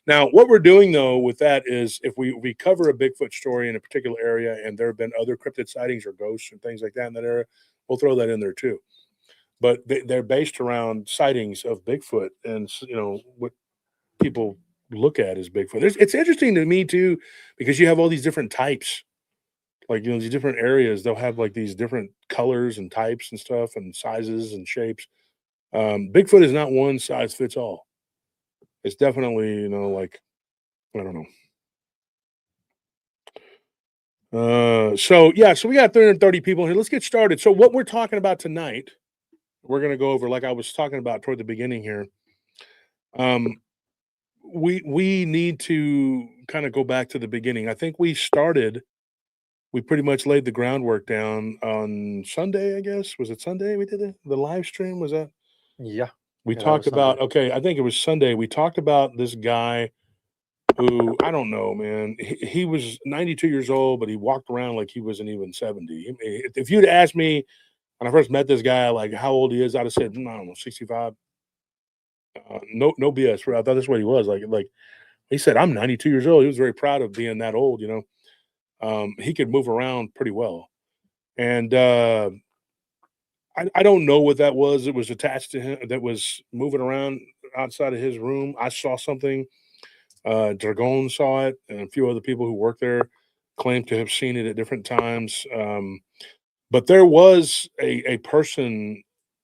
Now, what we're doing though with that is, if we cover a Bigfoot story in a particular area, and there have been other cryptid sightings or ghosts and things like that in that area, we'll throw that in there too. But they're based around sightings of Bigfoot, and what people look at as Bigfoot. It's interesting to me too, because you have all these different types, like these different areas. They'll have like these different colors and types and stuff and sizes and shapes. Bigfoot is not one size fits all. It's definitely, like, I don't know. So yeah, so we got 330 people here. Let's get started. So what we're talking about tonight, we're going to go over, like I was talking about toward the beginning here. We need to kind of go back to the beginning. I think we pretty much laid the groundwork down on Sunday, I guess. Was it Sunday we did it? The live stream, was that? Yeah. We Yeah, that talked was Sunday. about, okay, I think it was Sunday. We talked about this guy who, I don't know, man. He was 92 years old, but he walked around like he wasn't even 70. If you'd asked me when I first met this guy, like how old he is, I'd have said, I don't know, 65. No BS. I thought that's what he was. Like he said, I'm 92 years old. He was very proud of being that old, he could move around pretty well. And I don't know what that was. It was attached to him that was moving around outside of his room. I saw something. Dragon saw it, and a few other people who work there claimed to have seen it at different times. But there was a person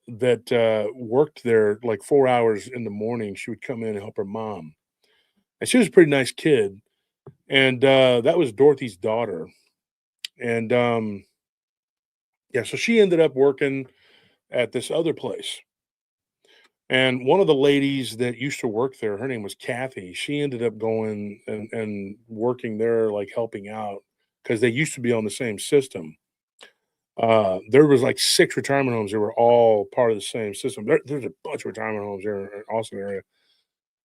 that worked there like 4 hours in the morning. She would come in and help her mom. And she was a pretty nice kid. And that was Dorothy's daughter. And yeah, so she ended up working at this other place. And one of the ladies that used to work there, her name was Kathy. She ended up going and working there, like helping out, because they used to be on the same system. There was like 6 retirement homes that were all part of the same system. There's a bunch of retirement homes here in Austin area,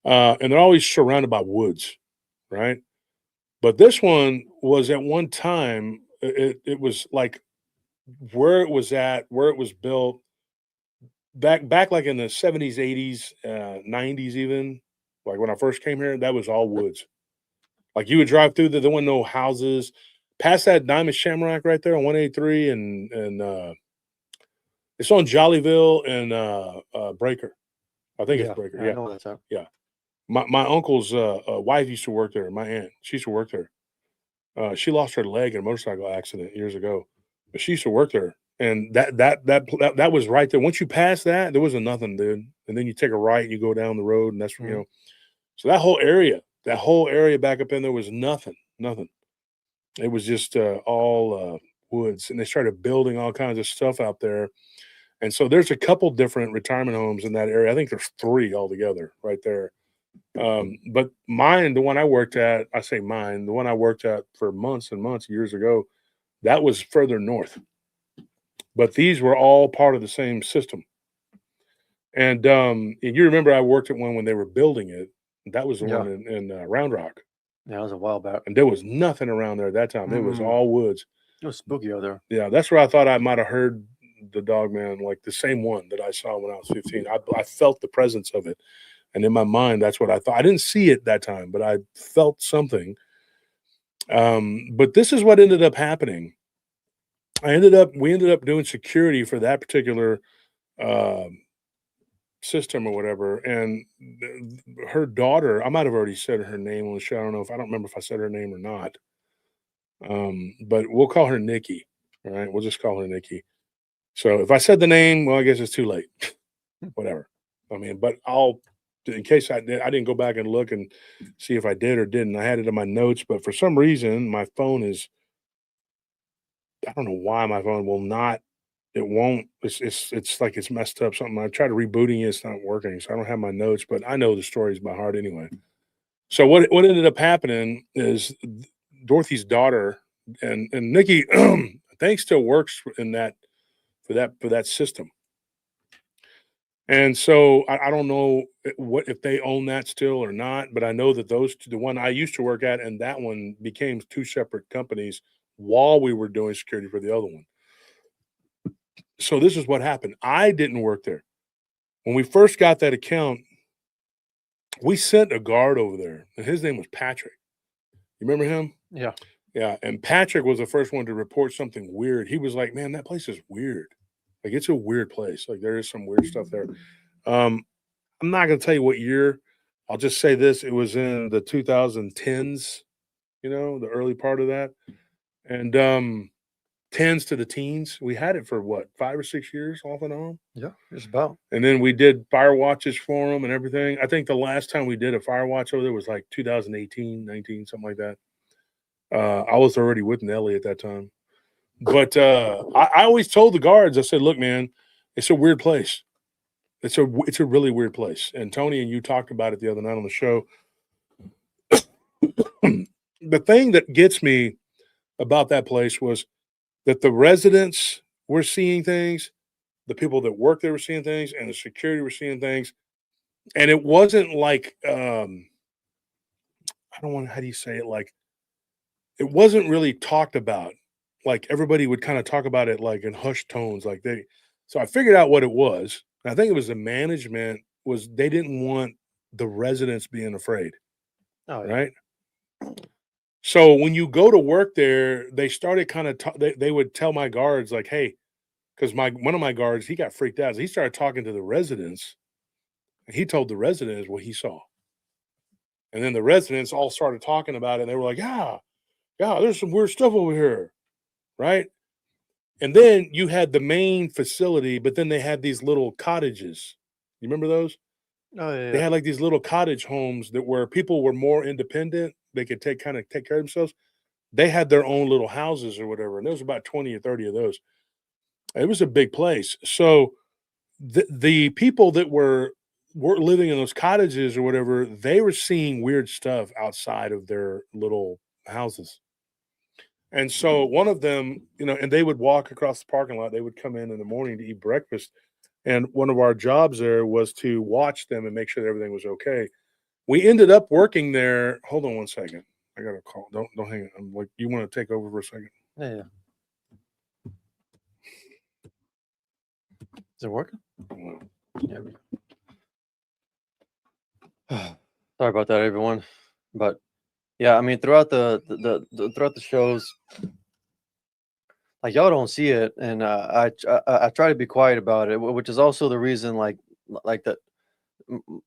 and they're always surrounded by woods, right? But this one was at one time, it was like where it was at, where it was built back like in the 70s, 80s, 90s even, like when I first came here, that was all woods. Like you would drive through there weren't no houses. Past that Diamond Shamrock right there on 183 and it's on Jollyville and Breaker. I think it's Yeah. Breaker. Yeah, I Yeah. know that's up. Yeah. My uncle's wife used to work there. My aunt, she used to work there. She lost her leg in a motorcycle accident years ago, but she used to work there. And that was right there. Once you pass that, there wasn't nothing, dude. And then you take a right and you go down the road, and that's Mhm. So that whole area back up in there was nothing, nothing. It was just all woods, and they started building all kinds of stuff out there. And so there's a couple different retirement homes in that area. I think there's 3 altogether right there. But mine, the one I worked at, I say mine, the one I worked at for months and months years ago, that was further north. But these were all part of the same system. And you remember I worked at one when they were building it. That was the Yeah. one in Round Rock, Yeah, that was a while back. and there was nothing around there at that time. It was Mm. all woods. It was spooky out there. Yeah, that's where I thought I might have heard the Dogman, like the same one that I saw when I was 15. I felt the presence of it, and in my mind, that's what I thought. I didn't see it that time, but I felt something. But this is what ended up happening. We ended up doing security for that particular um, system or whatever, and her daughter, I might have already said her name on the show. I don't remember if I said her name or not. But we'll call her Nikki. All right, we'll just call her Nikki. So if I said the name, well, I guess it's too late. Whatever. I mean, but in case I didn't go back and look and see if I did or didn't. I had it in my notes, but for some reason, my phone I don't know why my phone will not. It won't. It's like it's messed up. Something. I tried rebooting it. It's not working. So I don't have my notes, but I know the stories by heart anyway. So what ended up happening is Dorothy's daughter and Nikki, thanks still works in that for that system. And so I don't know what if they own that still or not, but I know that the one I used to work at and that one became 2 separate companies while we were doing security for the other one. So this is what happened. I didn't work there. When we first got that account, we sent a guard over there, and his name was Patrick. You remember him? Yeah. Yeah, and Patrick was the first one to report something weird. He was like, "Man, that place is weird. Like, it's a weird place. Like, there is some weird stuff there." I'm not going to tell you what year. I'll just say this: it was in the 2010s. The early part of that, and tens to the teens. We had it for what, 5 or 6 years, off and on. Yeah, just about. And then we did fire watches for them and everything. I think the last time we did a fire watch over there was like 2018, 19, something like that. I was already with Nelly at that time. But I always told the guards, I said, "Look, man, it's a weird place. It's a really weird place." And Tony and you talked about it the other night on the show. The thing that gets me about that place was that the residents were seeing things, the people that worked there were seeing things, and the security were seeing things. And it wasn't like I don't want, how do you say it? Like, it wasn't really talked about. Like, everybody would kind of talk about it like in hushed tones. So I figured out what it was. I think it was the management was they didn't want the residents being afraid. Oh, yeah. Right. So when you go to work there, they started kind of they would tell my guards like, "Hey," because one of my guards, he got freaked out. So he started talking to the residents. And he told the residents what he saw. And then the residents all started talking about it. And they were like, "Yeah, there's some weird stuff over here." Right. And then you had the main facility, but then they had these little cottages. You remember those? Oh, yeah. They had like these little cottage homes that where people were more independent. They could take care of themselves. They had their own little houses or whatever. And there was about 20 or 30 of those. It was a big place. So the people that were living in those cottages or whatever, they were seeing weird stuff outside of their little houses. And so one of them, and they would walk across the parking lot. They would come in the morning to eat breakfast. And one of our jobs there was to watch them and make sure that everything was okay. We ended up working there. Hold on one second. I got a call. Don't hang it. I'm like, you want to take over for a second? Yeah. Is it working? Yeah. Sorry about that, everyone. But yeah, I mean, throughout throughout the shows, like, y'all don't see it, and I try to be quiet about it, which is also the reason, like that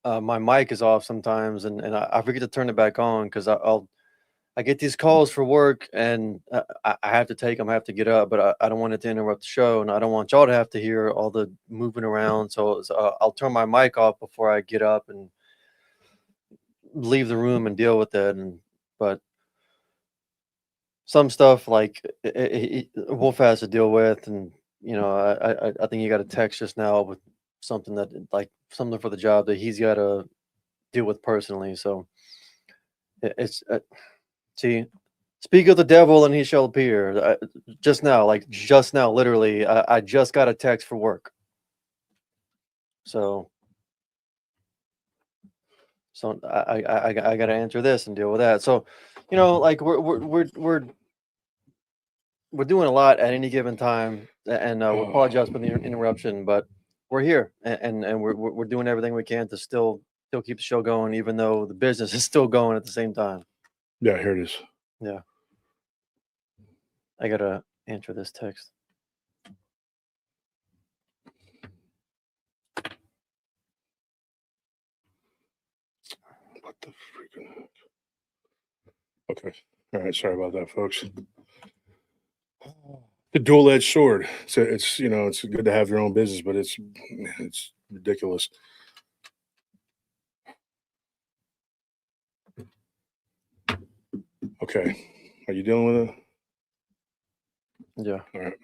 my mic is off sometimes, and I forget to turn it back on because I get these calls for work, and I have to take them. I have to get up, but I don't want it to interrupt the show, and I don't want y'all to have to hear all the moving around. So I'll turn my mic off before I get up and leave the room and deal with it. But some stuff like Wolf has to deal with, and I think he got a text just now with something something for the job that he's got to deal with personally. So it's see, speak of the devil and he shall appear. Just now, literally, I just got a text for work. So I got to answer this and deal with that. So, like we're doing a lot at any given time, and we apologize for the interruption, but we're here, and we're doing everything we can to still keep the show going, even though the business is still going at the same time. Yeah, here it is. Yeah. I gotta answer this text. What the freaking heck? Okay. All right. Sorry about that, folks. The dual-edged sword. So it's good to have your own business, but it's ridiculous. Okay. Are you dealing with it? Yeah. All right.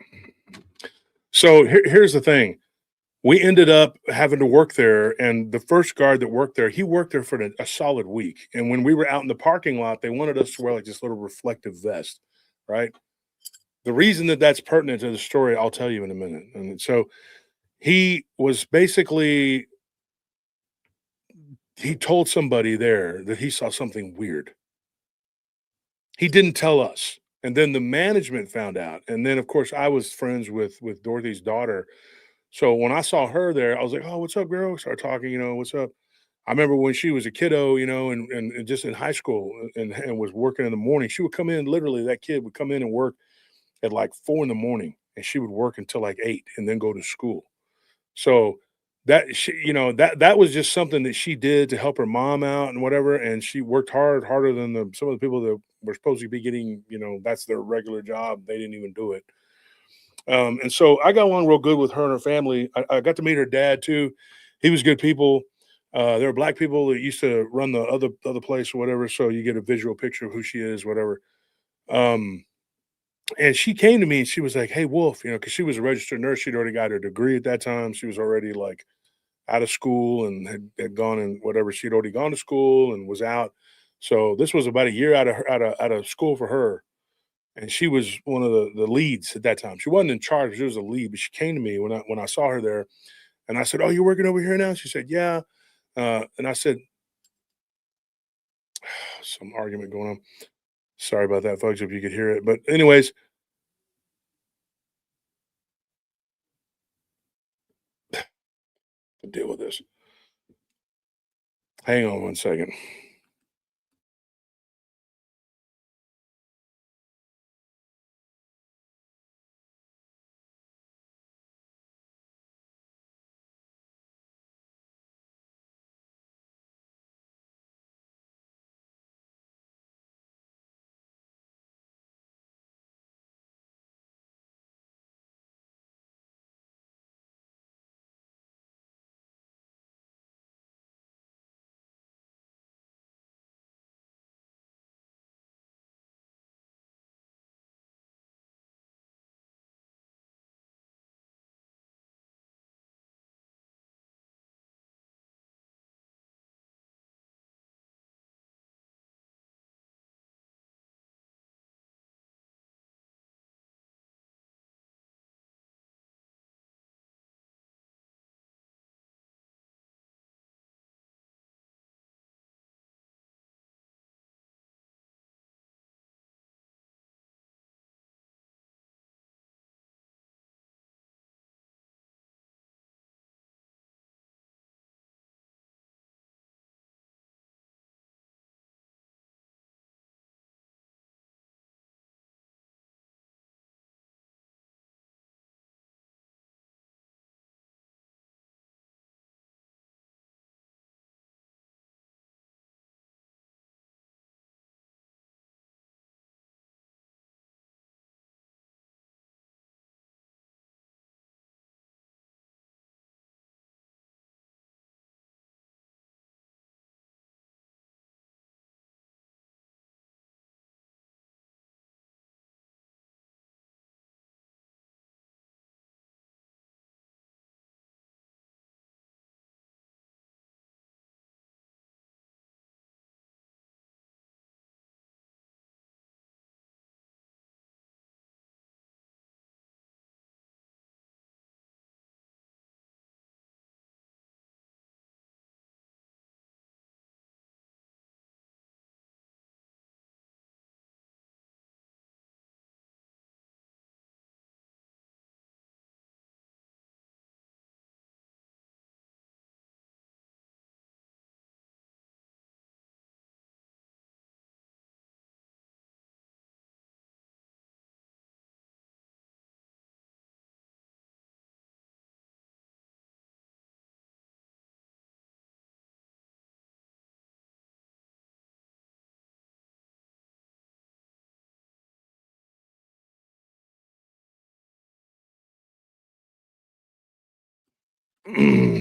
So here's the thing. We ended up having to work there, and the first guard that worked there, he worked there for a solid week. And when we were out in the parking lot, they wanted us to wear like this little reflective vest, right? The reason that that's pertinent to the story, I'll tell you in a minute. And so he was basically, he told somebody there that he saw something weird. He didn't tell us. And then the management found out. And then, of course, I was friends with Dorothy's daughter. So when I saw her there, I was like, "Oh, what's up, girl?" Start talking, what's up? I remember when she was a kiddo, and just in high school and was working in the morning. She would come in, literally, that kid would come in and work at like 4 in the morning, and she would work until like 8 and then go to school. So that she, that was just something that she did to help her mom out and whatever. And she worked harder than some of the people that were supposed to be getting, that's their regular job. They didn't even do it. And so I got along real good with her and her family. I got to meet her dad too. He was good people. There were black people that used to run the other place or whatever. So you get a visual picture of who she is, whatever. Um, and she came to me and she was like, "Hey, Wolf," because she was a registered nurse. She'd already got her degree at that time. She was already like out of school and had gone and whatever. She'd already gone to school and was out. So this was about a year out of school for her. And she was one of the leads at that time. She wasn't in charge, she was a lead, but she came to me when I saw her there, and I said, "Oh, you're working over here now?" She said, "Yeah." And I said, some argument going on. Sorry about that, folks, if you could hear it. But anyways, to deal with this. Hang on one second.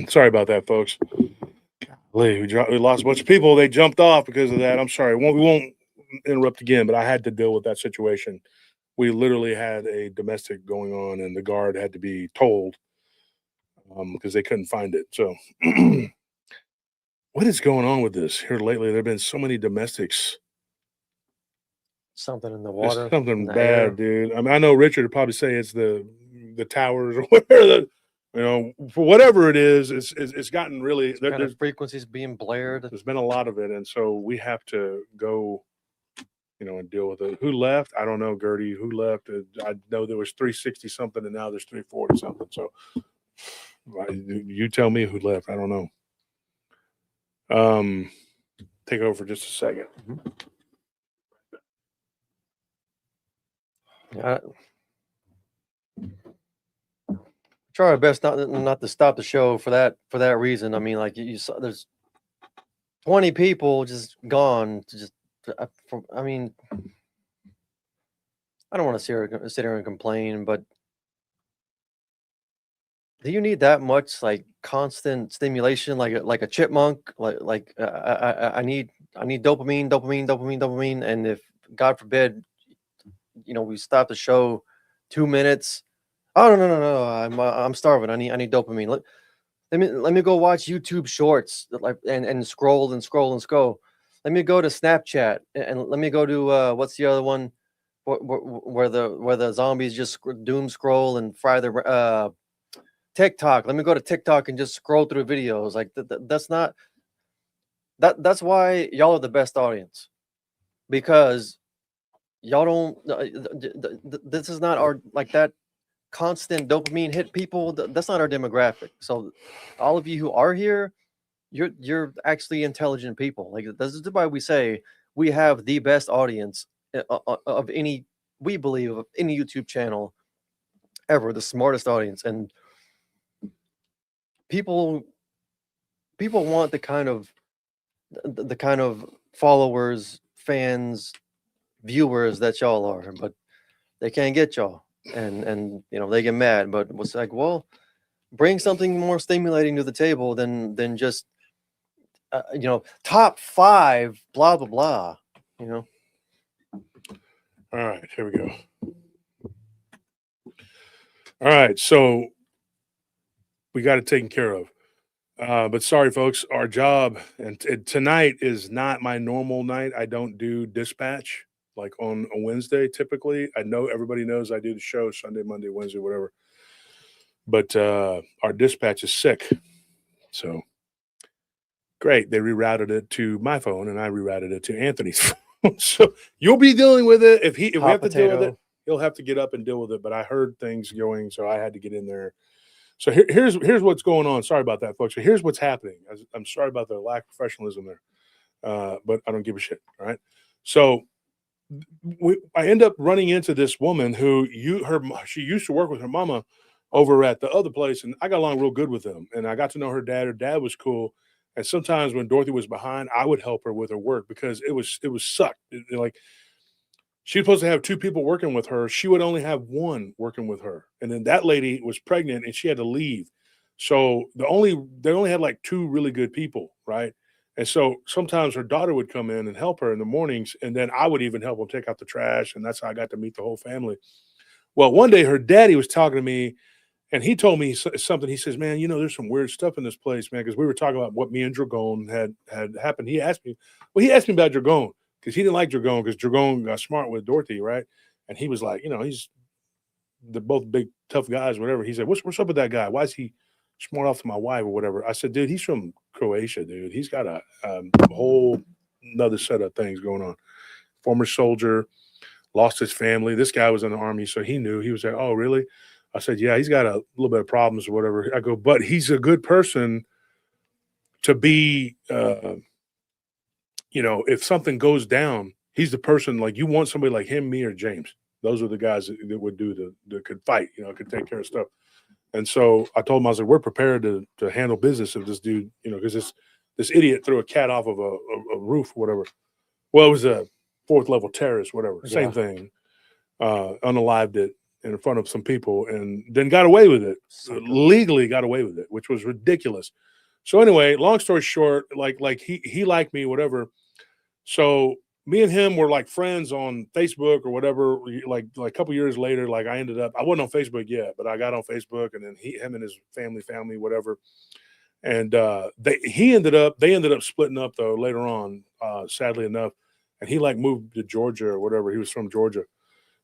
Sorry about that, folks. We lost a bunch of people. They jumped off because of that. I'm sorry. We won't interrupt again, but I had to deal with that situation. We literally had a domestic going on, and the guard had to be told because they couldn't find it. So, what is going on with this here lately? There have been so many domestics. Something in the There's water, in something the bad, air. dude. I mean, I know Richard would probably say it's the towers or whatever. For whatever it is, it's gotten really. Kind of frequencies being blared. There's been a lot of it, and so we have to go and deal with it. Who left? I don't know, Gertie. Who left? I know there was 360 something, and now there's 340 something. So you tell me who left. I don't know. Take over for just a second. Try our best not to stop the show for that reason. I mean, like you saw, there's 20 people just gone. I mean, I don't want to sit here and complain, but do you need that much like constant stimulation, like a chipmunk? I need dopamine, and if God forbid, we stop the show 2 minutes. Oh no! I'm starving. I need dopamine. Let me go watch YouTube Shorts, and scroll and scroll and scroll. Let me go to Snapchat and let me go to what's the other one, where the zombies just doom scroll and fry the TikTok. Let me go to TikTok and just scroll through videos. Like that's not that's why y'all are the best audience, because y'all don't. This is not our like that constant dopamine hit people. That's not our demographic. So all of you who are here, you're actually intelligent people. Like this is why we say we have the best audience of any, we believe, of any YouTube channel ever, the smartest audience. And people want the kind of followers, fans, viewers that y'all are, but they can't get y'all. And they get mad, but it's like, well, bring something more stimulating to the table than just top 5 blah blah blah. All right, here we go. All right, so we got it taken care of. But sorry, folks, our job and tonight is not my normal night. I don't do dispatch like on a Wednesday typically. I know everybody knows I do the show Sunday, Monday, Wednesday, whatever. But our dispatch is sick. So great. They rerouted it to my phone and I rerouted it to Anthony's phone. So you'll be dealing with it. If we have to deal with it, he'll have to get up and deal with it. But I heard things going, so I had to get in there. So here's what's going on. Sorry about that, folks. So here's what's happening. I'm sorry about the lack of professionalism there, but I don't give a shit. All right. So I end up running into this woman who she used to work with her mama over at the other place, and I got along real good with them. And I got to know her dad. Her dad was cool. And sometimes when Dorothy was behind, I would help her with her work because it was sucked. Like she was supposed to have 2 people working with her. She would only have 1 working with her. And then that lady was pregnant and she had to leave. So they only had like 2 really good people, right? And so sometimes her daughter would come in and help her in the mornings, and then I would even help them take out the trash, and that's how I got to meet the whole family. Well, one day her daddy was talking to me, and he told me something. He says, "Man, there's some weird stuff in this place, man," because we were talking about what me and Dragon had happened. He asked me about Dragon because he didn't like Dragon because Dragon got smart with Dorothy, right? And he was like, they're both big, tough guys, whatever. He said, what's up with that guy? Why is he smart off to my wife or whatever? I said, dude, he's from Croatia, dude. He's got a whole another set of things going on. Former soldier, lost his family. This guy was in the army, so he knew. He was like, oh, really? I said, yeah, he's got a little bit of problems or whatever. I go, but he's a good person to be, if something goes down, he's the person, like you want somebody like him, me, or James. Those are the guys that would do that could fight, could take care of stuff. And so I told him, I was like, we're prepared to handle business if this dude, because this idiot threw a cat off of a roof or whatever. Well, it was a 4th level terrorist, whatever. Yeah. Same thing. Unalived it in front of some people and then got away with it. Legally got away with it, which was ridiculous. So anyway, long story short, like he liked me, whatever. So me and him were like friends on Facebook or whatever. Like a couple years later, like I wasn't on Facebook yet, but I got on Facebook, and then him and his family, whatever. And they ended up splitting up though later on, sadly enough. And he like moved to Georgia or whatever. He was from Georgia.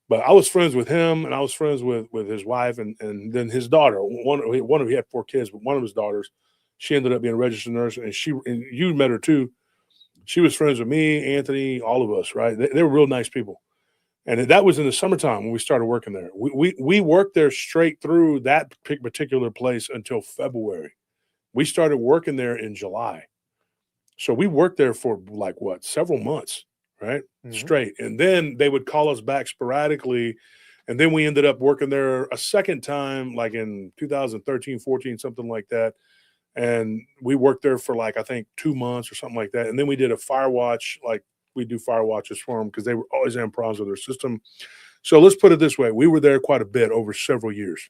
But I was friends with him, and I was friends with his wife, and then his daughter. He had 4 kids, but one of his daughters, she ended up being a registered nurse, and you met her too. She was friends with me, Anthony, all of us, right? They were real nice people. And that was in the summertime when we started working there. We worked there straight through that particular place until February. We started working there in July. So we worked there for like what, several months, right? Straight. And then they would call us back sporadically. And then we ended up working there a second time, like in 2013, 14, something like that. And we worked there for like, I think 2 months or something like that. And then we did a fire watch, like we do fire watches for them because they were always having problems with their system. So let's put it this way. We were there quite a bit over several years.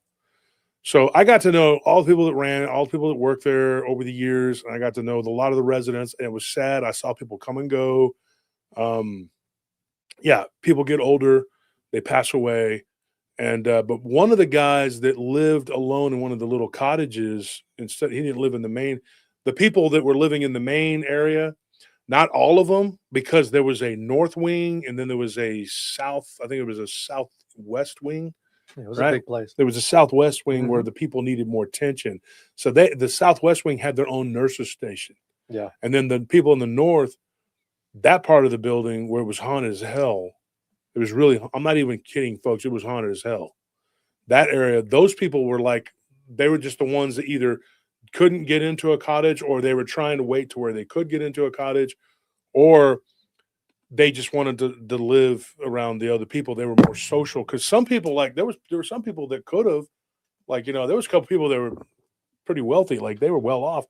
So I got to know all the people that ran it, all the people that worked there over the years. And I got to know a lot of the residents, and it was sad. I saw people come and go. Yeah, people get older, they pass away. And but one of the guys that lived alone in one of the little cottages, instead he didn't live in the main. The people that were living in the main area, not all of them, because there was a north wing and then there was a south. I think it was a southwest wing. It was a big place. There was a southwest wing where the people needed more attention. So the southwest wing had their own nurses station. Yeah. And then the people in the north, that part of the building where it was haunted as hell. It was really, I'm not even kidding, folks. It was haunted as hell. That area, those people were like, they were just the ones that either couldn't get into a cottage or they were trying to wait to where they could get into a cottage, or they just wanted to live around the other people. They were more social because some people, like there were some people that could have, like, you know, there was a couple people that were pretty wealthy, like they were well off.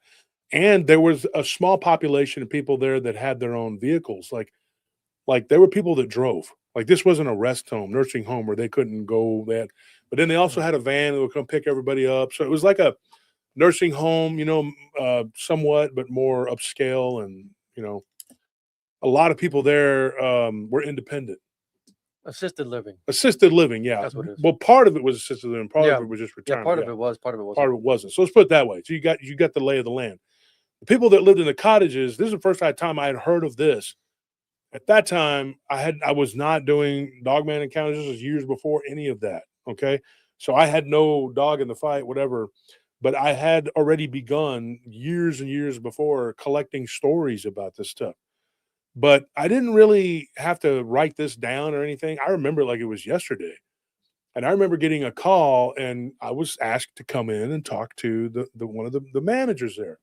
And there was a small population of people there that had their own vehicles. Like there were people that drove. Like this wasn't a rest home, nursing home where they couldn't go that. But then they also had a van that would come pick everybody up. So it was like a nursing home, you know, somewhat, but more upscale. And, you know, a lot of people there were independent. Assisted living. Assisted living, yeah. That's what it is. Well, part of it was assisted living. Part of it was just retirement. Yeah, part of it was, part of it wasn't. Part of it wasn't. So let's put it that way. So you got the lay of the land. The people that lived in the cottages, this is the first time I had heard of this. At that time, I was not doing Dogman encounters. This was years before any of that. Okay. So I had no dog in the fight, whatever. But I had already begun years and years before collecting stories about this stuff. But I didn't really have to write this down or anything. I remember it like it was yesterday. And I remember getting a call, and I was asked to come in and talk to the one of the managers there.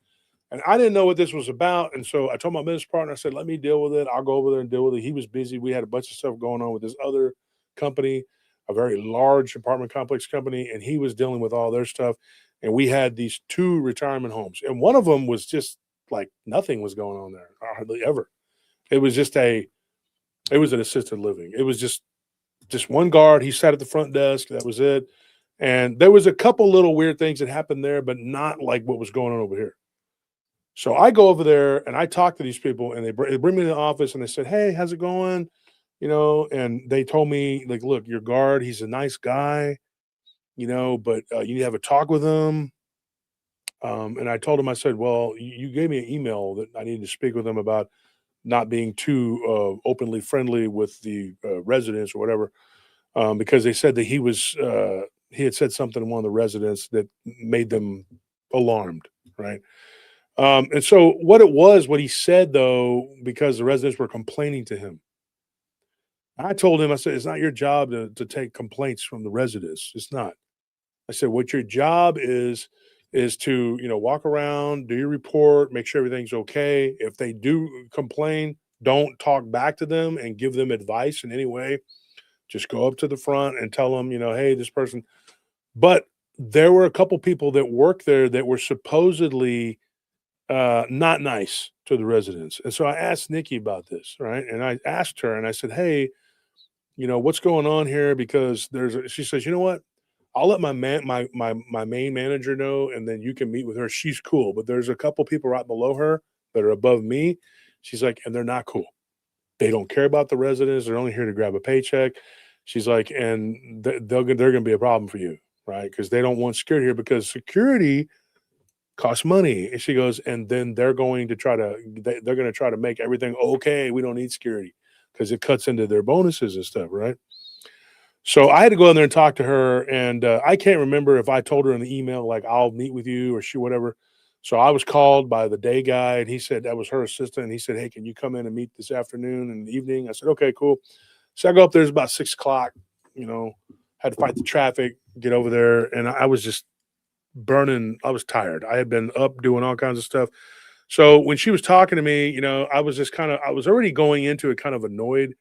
And I didn't know what this was about. And so I told my business partner, I said, let me deal with it. I'll go over there and deal with it. He was busy. We had a bunch of stuff going on with this other company, a very large apartment complex company, and he was dealing with all their stuff. And we had these 2 retirement homes. And one of them was just like nothing was going on there, hardly ever. It was just it was an assisted living. It was just one guard. He sat at the front desk. That was it. And there was a couple little weird things that happened there, but not like what was going on over here. So I go over there and I talk to these people, and they bring me to the office, and they said, hey, how's it going? You know, and they told me, like, look, your guard, he's a nice guy, you know, but you need to have a talk with him. And I told him, I said, well, you gave me an email that I needed to speak with him about not being too openly friendly with the residents or whatever, because they said that he had said something to one of the residents that made them alarmed, right? And so what he said, though, because the residents were complaining to him, I told him, I said, it's not your job to take complaints from the residents. It's not. I said, what your job is to, you know, walk around, do your report, make sure everything's okay. If they do complain, don't talk back to them and give them advice in any way. Just go up to the front and tell them, you know, hey, this person. But there were a couple people that worked there that were supposedly not nice to the residents. And so I asked Nikki about this, right? And I asked her, and I said, hey, you know, what's going on here? Because she says, you know what? I'll let my main manager know, and then you can meet with her. She's cool, but there's a couple people right below her that are above me. She's like, and they're not cool. They don't care about the residents. They're only here to grab a paycheck. She's like, and they're going to be a problem for you, right? Because they don't want security here, because security costs money. And she goes, and then they're going to try to make everything okay. We don't need security because it cuts into their bonuses and stuff, right? So I had to go in there and talk to her, and I can't remember if I told her in the email, like, I'll meet with you or whatever. So I was called by the day guy, and he said that was her assistant. And he said, "Hey, can you come in and meet this afternoon and evening?" I said, "Okay, cool." So I go up there. It's about 6 o'clock. Had to fight the traffic, get over there, and I was just burning. I was tired. I had been up doing all kinds of stuff. So when she was talking to me, I was just I was already going into it kind of annoyed.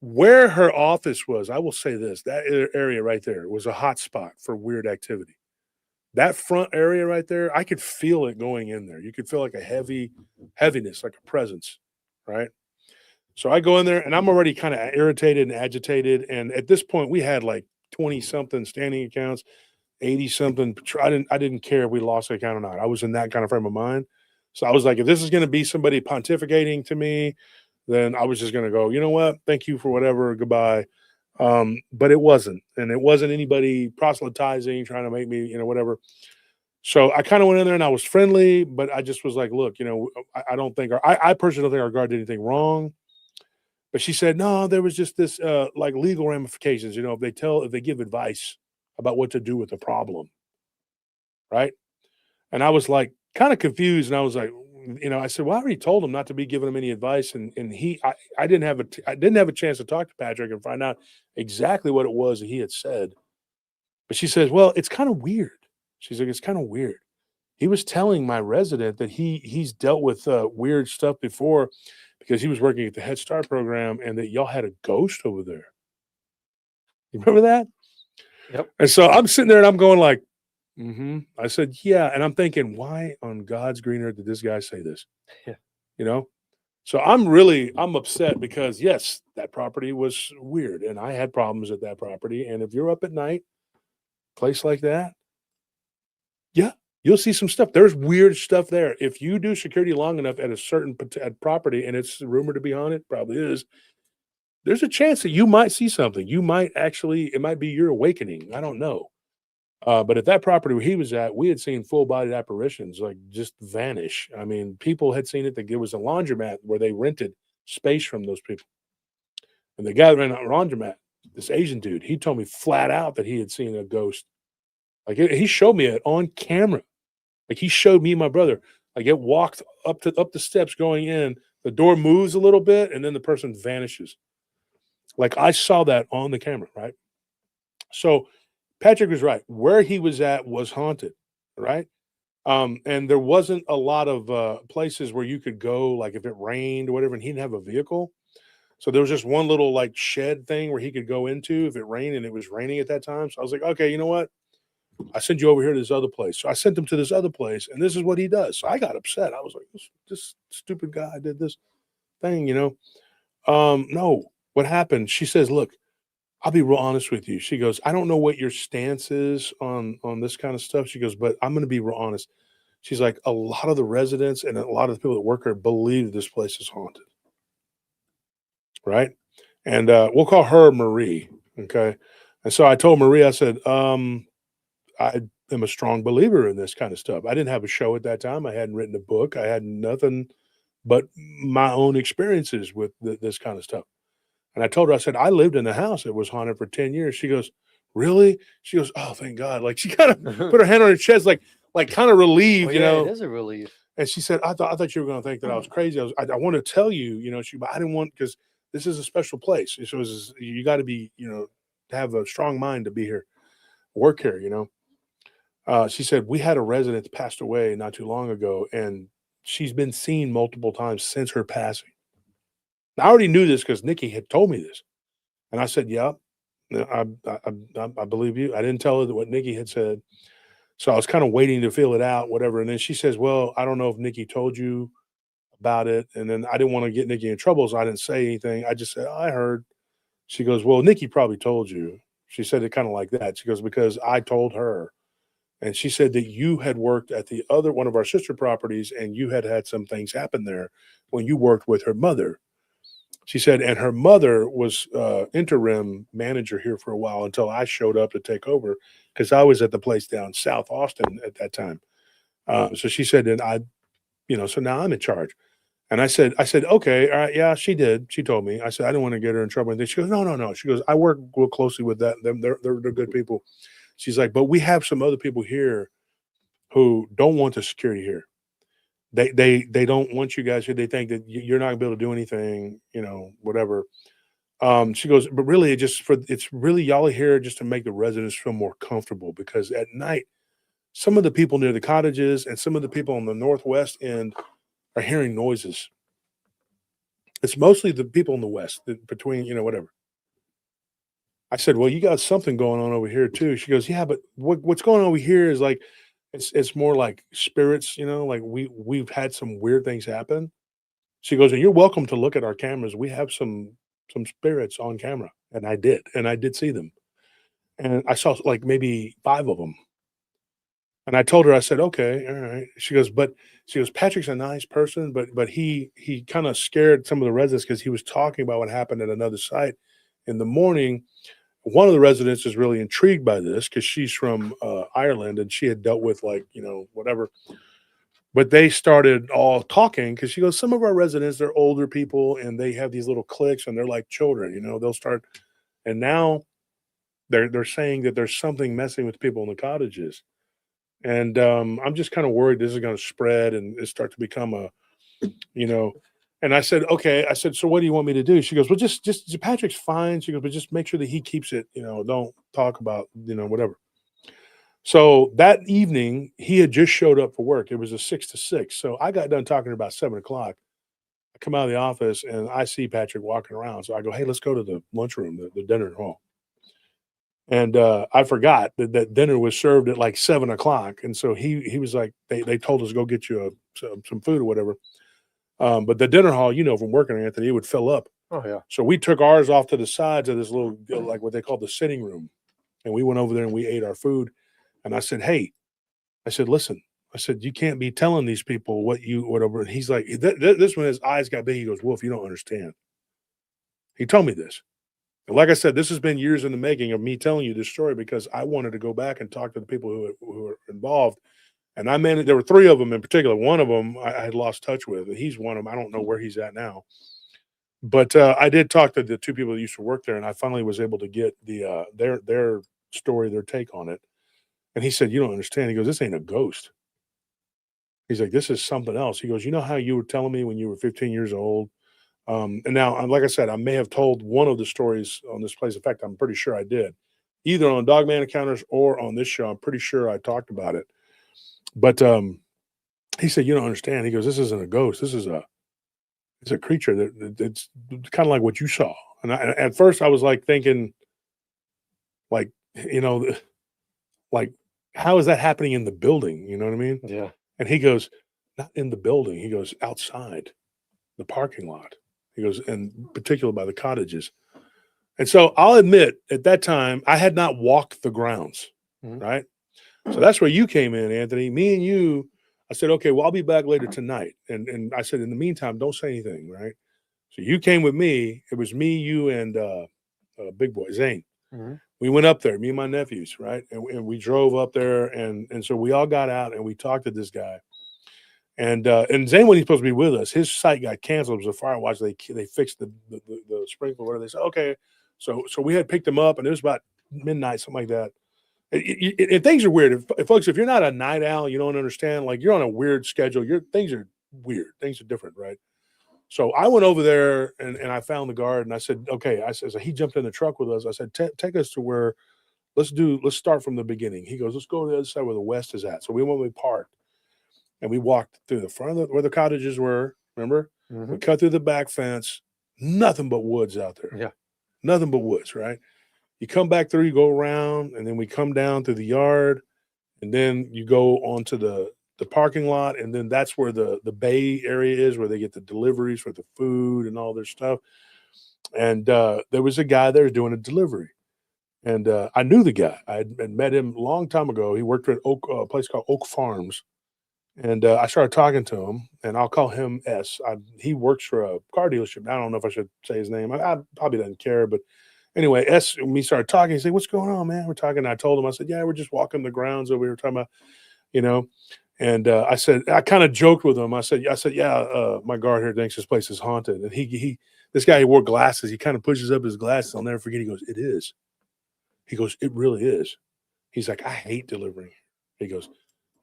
Where her office was, I will say this: that area right there was a hot spot for weird activity. That front area right there, I could feel it going in there. You could feel like a heaviness, like a presence, right? So I go in there and I'm already kind of irritated and agitated. And at this point, we had like 20 something standing accounts, 80 something. I didn't care if we lost the account or not. I was in that kind of frame of mind. So I was like, if this is going to be somebody pontificating to me, then I was just going to go, you know what? Thank you for whatever. Goodbye. But it wasn't. And it wasn't anybody proselytizing, trying to make me, whatever. So I kind of went in there and I was friendly, but I just was like, look, I don't think, I personally don't think our guard did anything wrong. But she said, no, there was just this like legal ramifications, if they give advice about what to do with the problem. Right. And I was like kind of confused. And I was like, I said, well, I already told him not to be giving him any advice. And I didn't have a chance to talk to Patrick and find out exactly what it was that he had said. But she says, well, it's kind of weird. She's like, it's kind of weird. He was telling my resident that he's dealt with weird stuff before because he was working at the Head Start program and that y'all had a ghost over there. You remember that? Yep. And so I'm sitting there and I'm going like, I said, yeah. And I'm thinking, why on God's green earth did this guy say this? Yeah. So I'm upset because yes, that property was weird and I had problems at that property. And if you're up at night, place like that, yeah, you'll see some stuff. There's weird stuff there. If you do security long enough at a certain property and it's rumored to be haunted, probably is, there's a chance that you might see something. You might it might be your awakening. I don't know. But at that property where he was at, we had seen full-bodied apparitions like just vanish. I mean, people had seen it. It was a laundromat where they rented space from those people. And the guy that ran that laundromat, this Asian dude, he told me flat out that he had seen a ghost. Like he showed me it on camera. Like he showed me and my brother. Like it walked up the steps going in. The door moves a little bit, and then the person vanishes. Like I saw that on the camera, right? So Patrick was right. Where he was at was haunted, right? And there wasn't a lot of places where you could go, like if it rained or whatever, and he didn't have a vehicle. So there was just one little like shed thing where he could go into if it rained, and it was raining at that time. So I was like, okay, you know what? I send you over here to this other place. So I sent him to this other place, and this is what he does. So I got upset. I was like, this stupid guy did this thing, No, what happened? She says, look, I'll be real honest with you. She goes, I don't know what your stance is on this kind of stuff. She goes, but I'm going to be real honest. She's like, a lot of the residents and a lot of the people that work here believe this place is haunted. Right. And we'll call her Marie. Okay. And so I told Marie, I said, I am a strong believer in this kind of stuff. I didn't have a show at that time. I hadn't written a book. I had nothing but my own experiences with this kind of stuff. And I told her, I said, I lived in a house that was haunted for 10 years. She goes, really? She goes, oh, thank God. Like she kind of put her hand on her chest, like kind of relieved, It is a relief. And she said, I thought you were going to think that I was crazy. I want to tell you, but I didn't want, because this is a special place. So you got to be, have a strong mind to be here, work here, She said, we had a resident that passed away not too long ago, and she's been seen multiple times since her passing. I already knew this because Nikki had told me this. And I said, yeah, I believe you. I didn't tell her what Nikki had said. So I was kind of waiting to feel it out, whatever. And then she says, well, I don't know if Nikki told you about it. And then I didn't want to get Nikki in trouble, so I didn't say anything. I just said, I heard. She goes, well, Nikki probably told you. She said it kind of like that. She goes, because I told her. And she said that you had worked at the other one of our sister properties, and you had some things happen there when you worked with her mother. She said, and her mother was interim manager here for a while until I showed up to take over, because I was at the place down South Austin at that time. So she said, and so now I'm in charge. And I said, okay, all right, yeah, she did. She told me. I said, I didn't want to get her in trouble. And she goes, no. She goes, I work real closely with them. They're good people. She's like, but we have some other people here who don't want the security here. They don't want you guys here. They think that you're not gonna be able to do anything, whatever. She goes, but really, it's really y'all are here just to make the residents feel more comfortable because at night, some of the people near the cottages and some of the people on the northwest end are hearing noises. It's mostly the people in the west between, whatever. I said, well, you got something going on over here too. She goes, yeah, but what's going on over here is like it's more like spirits, like we've had some weird things happen. She goes, and you're welcome to look at our cameras. We have some spirits on camera. And I did see them. And I saw like maybe 5 of them. And I told her, I said, okay, all right. She goes, Patrick's a nice person, but he kind of scared some of the residents because he was talking about what happened at another site in the morning. One of the residents is really intrigued by this because she's from Ireland and she had dealt with like, whatever. But they started all talking because she goes, some of our residents, they're older people and they have these little cliques and they're like children, they'll start. And now they're saying that there's something messing with people in the cottages. And I'm just kind of worried this is going to spread and it start to become you know, and I said, okay. I said, so what do you want me to do? She goes, well, just Patrick's fine. She goes, but just make sure that he keeps it, don't talk about, whatever. So that evening, he had just showed up for work. It was a 6 to 6. So I got done talking about 7 o'clock. I come out of the office and I see Patrick walking around. So I go, hey, let's go to the lunchroom, the dinner hall. And I forgot that dinner was served at like 7 o'clock. And so he was like, they told us, go get you some food or whatever. But the dinner hall, from working, Anthony, it would fill up. Oh, yeah. So we took ours off to the sides of this little, like what they call the sitting room. And we went over there and we ate our food. And I said, hey, listen, I said, you can't be telling these people whatever. And he's like, this one, his eyes got big. He goes, Wolf, you don't understand. He told me this. And like I said, this has been years in the making of me telling you this story because I wanted to go back and talk to the people who were involved. And there were 3 of them in particular. One of them I had lost touch with. And he's one of them. I don't know where he's at now. But I did talk to the 2 people that used to work there. And I finally was able to get their story, their take on it. And he said, you don't understand. He goes, this ain't a ghost. He's like, this is something else. He goes, you know how you were telling me when you were 15 years old? And now, like I said, I may have told one of the stories on this place. In fact, I'm pretty sure I did. Either on Dogman Encounters or on this show. I'm pretty sure I talked about it. But he said, you don't understand. He goes, this isn't a ghost. It's a creature it's kind of like what you saw. And at first I was like thinking, like, like, how is that happening in the building? You know what I mean? Yeah. And he goes, not in the building. He goes, outside the parking lot. He goes, in particular by the cottages. And so I'll admit at that time, I had not walked the grounds, right? So that's where you came in, Anthony. Me and you, I said, okay, well, I'll be back later tonight. And I said, in the meantime, don't say anything, right? So you came with me. It was me, you, and Big Boy, Zane. Mm-hmm. We went up there, me and my nephews, right? And we drove up there, and so we all got out and we talked to this guy. And Zane wasn't supposed to be with us. His site got canceled. It was a fire watch. They fixed the sprinkler, whatever. They said, okay. So we had picked him up, and it was about midnight, something like that. And things are weird. Folks, if you're not a night owl, you don't understand. Like, you're on a weird schedule. Things are weird. Things are different, right? So I went over there and I found the guard and I said, okay. I said, he jumped in the truck with us. I said, take us to where, let's start from the beginning. He goes, let's go to the other side where the west is at. So we parked and we walked through the front of where the cottages were. Remember? Mm-hmm. We cut through the back fence. Nothing but woods out there. Yeah. Nothing but woods, right? You come back through, you go around, and then we come down through the yard, and then you go onto the parking lot, and then that's where the bay area is, where they get the deliveries for the food and all their stuff. And there was a guy there doing a delivery, and I knew the guy. I had met him a long time ago. He worked at a place called Oak Farms, and I started talking to him, and I'll call him S. He works for a car dealership. I don't know if I should say his name. I probably doesn't care, but anyway, S, when we started talking, he said, what's going on, man? We're talking. I told him, I said, yeah, we're just walking the grounds that we were talking about, And I said, I kind of joked with him. I said, yeah, my guard here thinks this place is haunted. And this guy, he wore glasses. He kind of pushes up his glasses. I'll never forget. He goes, it is. He goes, it really is. He's like, I hate delivering. He goes,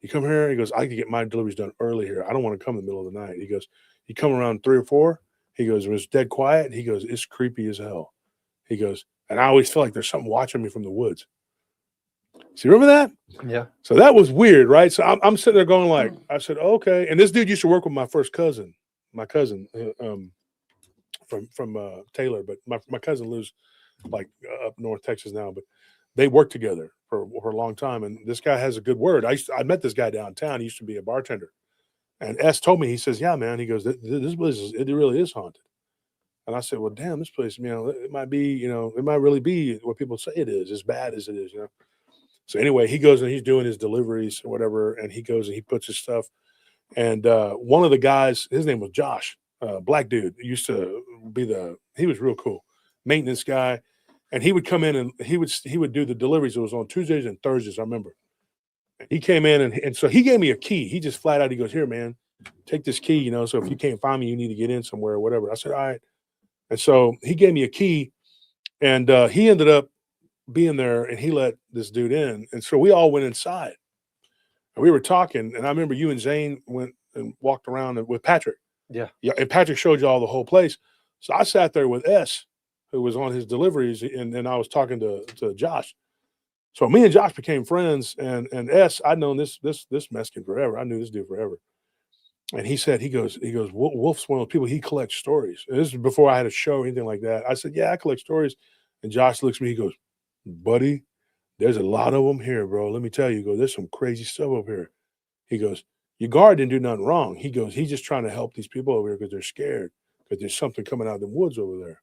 You come here? He goes, I can get my deliveries done early here. I don't want to come in the middle of the night. He goes, you come around 3 or 4? He goes, it was dead quiet. He goes, it's creepy as hell. He goes, and I always feel like there's something watching me from the woods. So you remember that? Yeah. So that was weird, right? So I'm sitting there going like, I said, okay. And this dude used to work with my cousin from Taylor, but my cousin lives like up North Texas now, but they worked together for a long time. And this guy has a good word. I met this guy downtown. He used to be a bartender. And S told me, he says, yeah, man. He goes, this place it really is haunted. And I said, well, damn, this place, it might be, it might really be what people say it is, as bad as it is, So anyway, he goes and he's doing his deliveries or whatever, and he goes and he puts his stuff. And one of the guys, his name was Josh, black dude, used to be he was real cool, maintenance guy. And he would come in and he would do the deliveries. It was on Tuesdays and Thursdays, I remember. And he came in and so he gave me a key. He just flat out, he goes, here, man, take this key, so if you can't find me, you need to get in somewhere or whatever. I said, all right. And so he gave me a key, and he ended up being there, and he let this dude in. And so we all went inside, and we were talking. And I remember you and Zane went and walked around with Patrick. Yeah. Yeah. And Patrick showed you all the whole place. So I sat there with S, who was on his deliveries, and I was talking to Josh. So me and Josh became friends, and S, I'd known this Mexican forever. I knew this dude forever. And he said, he goes, Wolf's one of those people, he collects stories. And this is before I had a show or anything like that. I said, yeah, I collect stories. And Josh looks at me, he goes, buddy, there's a lot of them here, bro. Let me tell you, there's some crazy stuff up here. He goes, your guard didn't do nothing wrong. He goes, he's just trying to help these people over here because they're scared, because there's something coming out of the woods over there.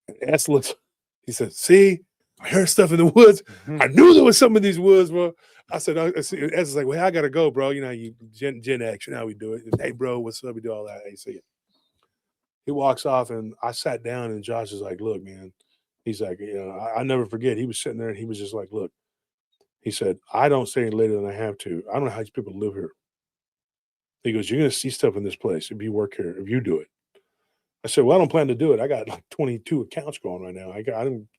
And S looks, he said, see, I heard stuff in the woods. I knew there was something in these woods, bro. I said, S is like, well, I got to go, bro. You Gen X, how we do it. And, hey, bro, what's up? We do all that. Hey, see it. He walks off, and I sat down, and Josh is like, look, man. He's like, I never forget. He was sitting there, and he was just like, look. He said, I don't stay any later than I have to. I don't know how these people live here. He goes, you're going to see stuff in this place if you work here, if you do it. I said, well, I don't plan to do it. I got like 22 accounts going right now. I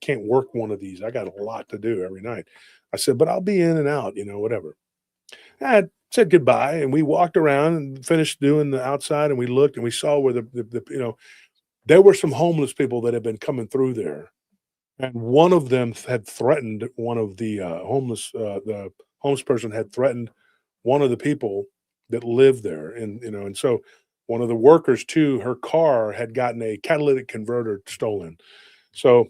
can't work one of these. I got a lot to do every night. I said, but I'll be in and out, whatever. I said goodbye, and we walked around and finished doing the outside, and we looked, and we saw where there were some homeless people that had been coming through there. And one of them had threatened one of the homeless person had threatened one of the people that lived there. And so one of the workers too, her car had gotten a catalytic converter stolen. So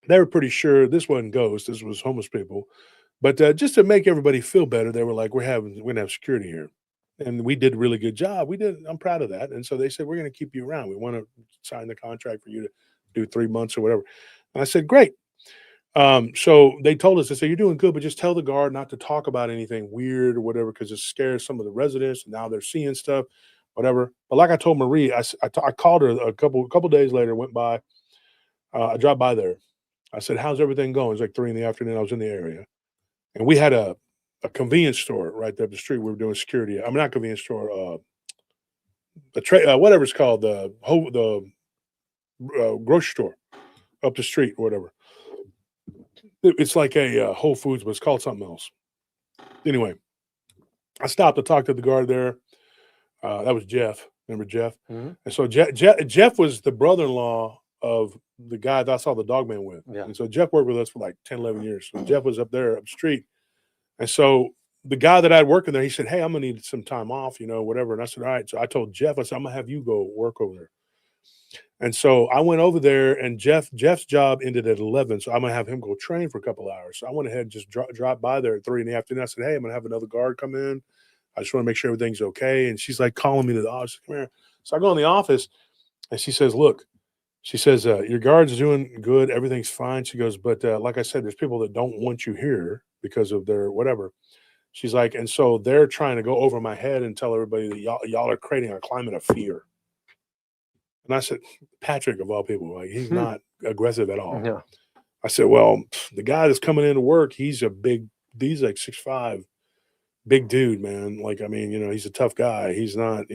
they were pretty sure this wasn't ghosts, this was homeless people. But just to make everybody feel better, they were like, we're gonna have security here. And we did a really good job. I'm proud of that. And so they said, we're gonna keep you around. We want to sign the contract for you to do 3 months or whatever. And I said, great. So they told us, they said, you're doing good, but just tell the guard not to talk about anything weird or whatever, because it scares some of the residents, and now they're seeing stuff, whatever. But like I told Marie, I called her a couple days later, went by, I dropped by there. I said, how's everything going? It's like 3 PM. I was in the area, and we had a convenience store right there up the street. We were doing security. I mean, not convenience store, whatever it's called, the grocery store up the street or whatever. It's like a Whole Foods, but it's called something else. Anyway, I stopped to talk to the guard there. That was Jeff. Remember Jeff? Mm-hmm. And so Jeff was the brother-in-law of the guy that I saw the Dogman with. Yeah. And so Jeff worked with us for like 10, 11 years. So Jeff was up there up the street. And so the guy that I'd working there, he said, hey, I'm going to need some time off, whatever. And I said, all right. So I told Jeff, I said, I'm going to have you go work over there. And so I went over there, and Jeff's job ended at 11. So I'm going to have him go train for a couple hours. So I went ahead and just dropped by there at 3 PM. I said, hey, I'm going to have another guard come in. I just want to make sure everything's okay. And she's like calling me to the office. Come here. So I go in the office, and she says, look, your guard's doing good. Everything's fine. She goes, but like I said, there's people that don't want you here because of their whatever. She's like, and so they're trying to go over my head and tell everybody that y'all are creating a climate of fear. And I said, Patrick, of all people, like, he's not aggressive at all. Yeah. I said, well, the guy that's coming into work, he's like 6'5", big dude, man. Like, I mean, he's a tough guy. He's not,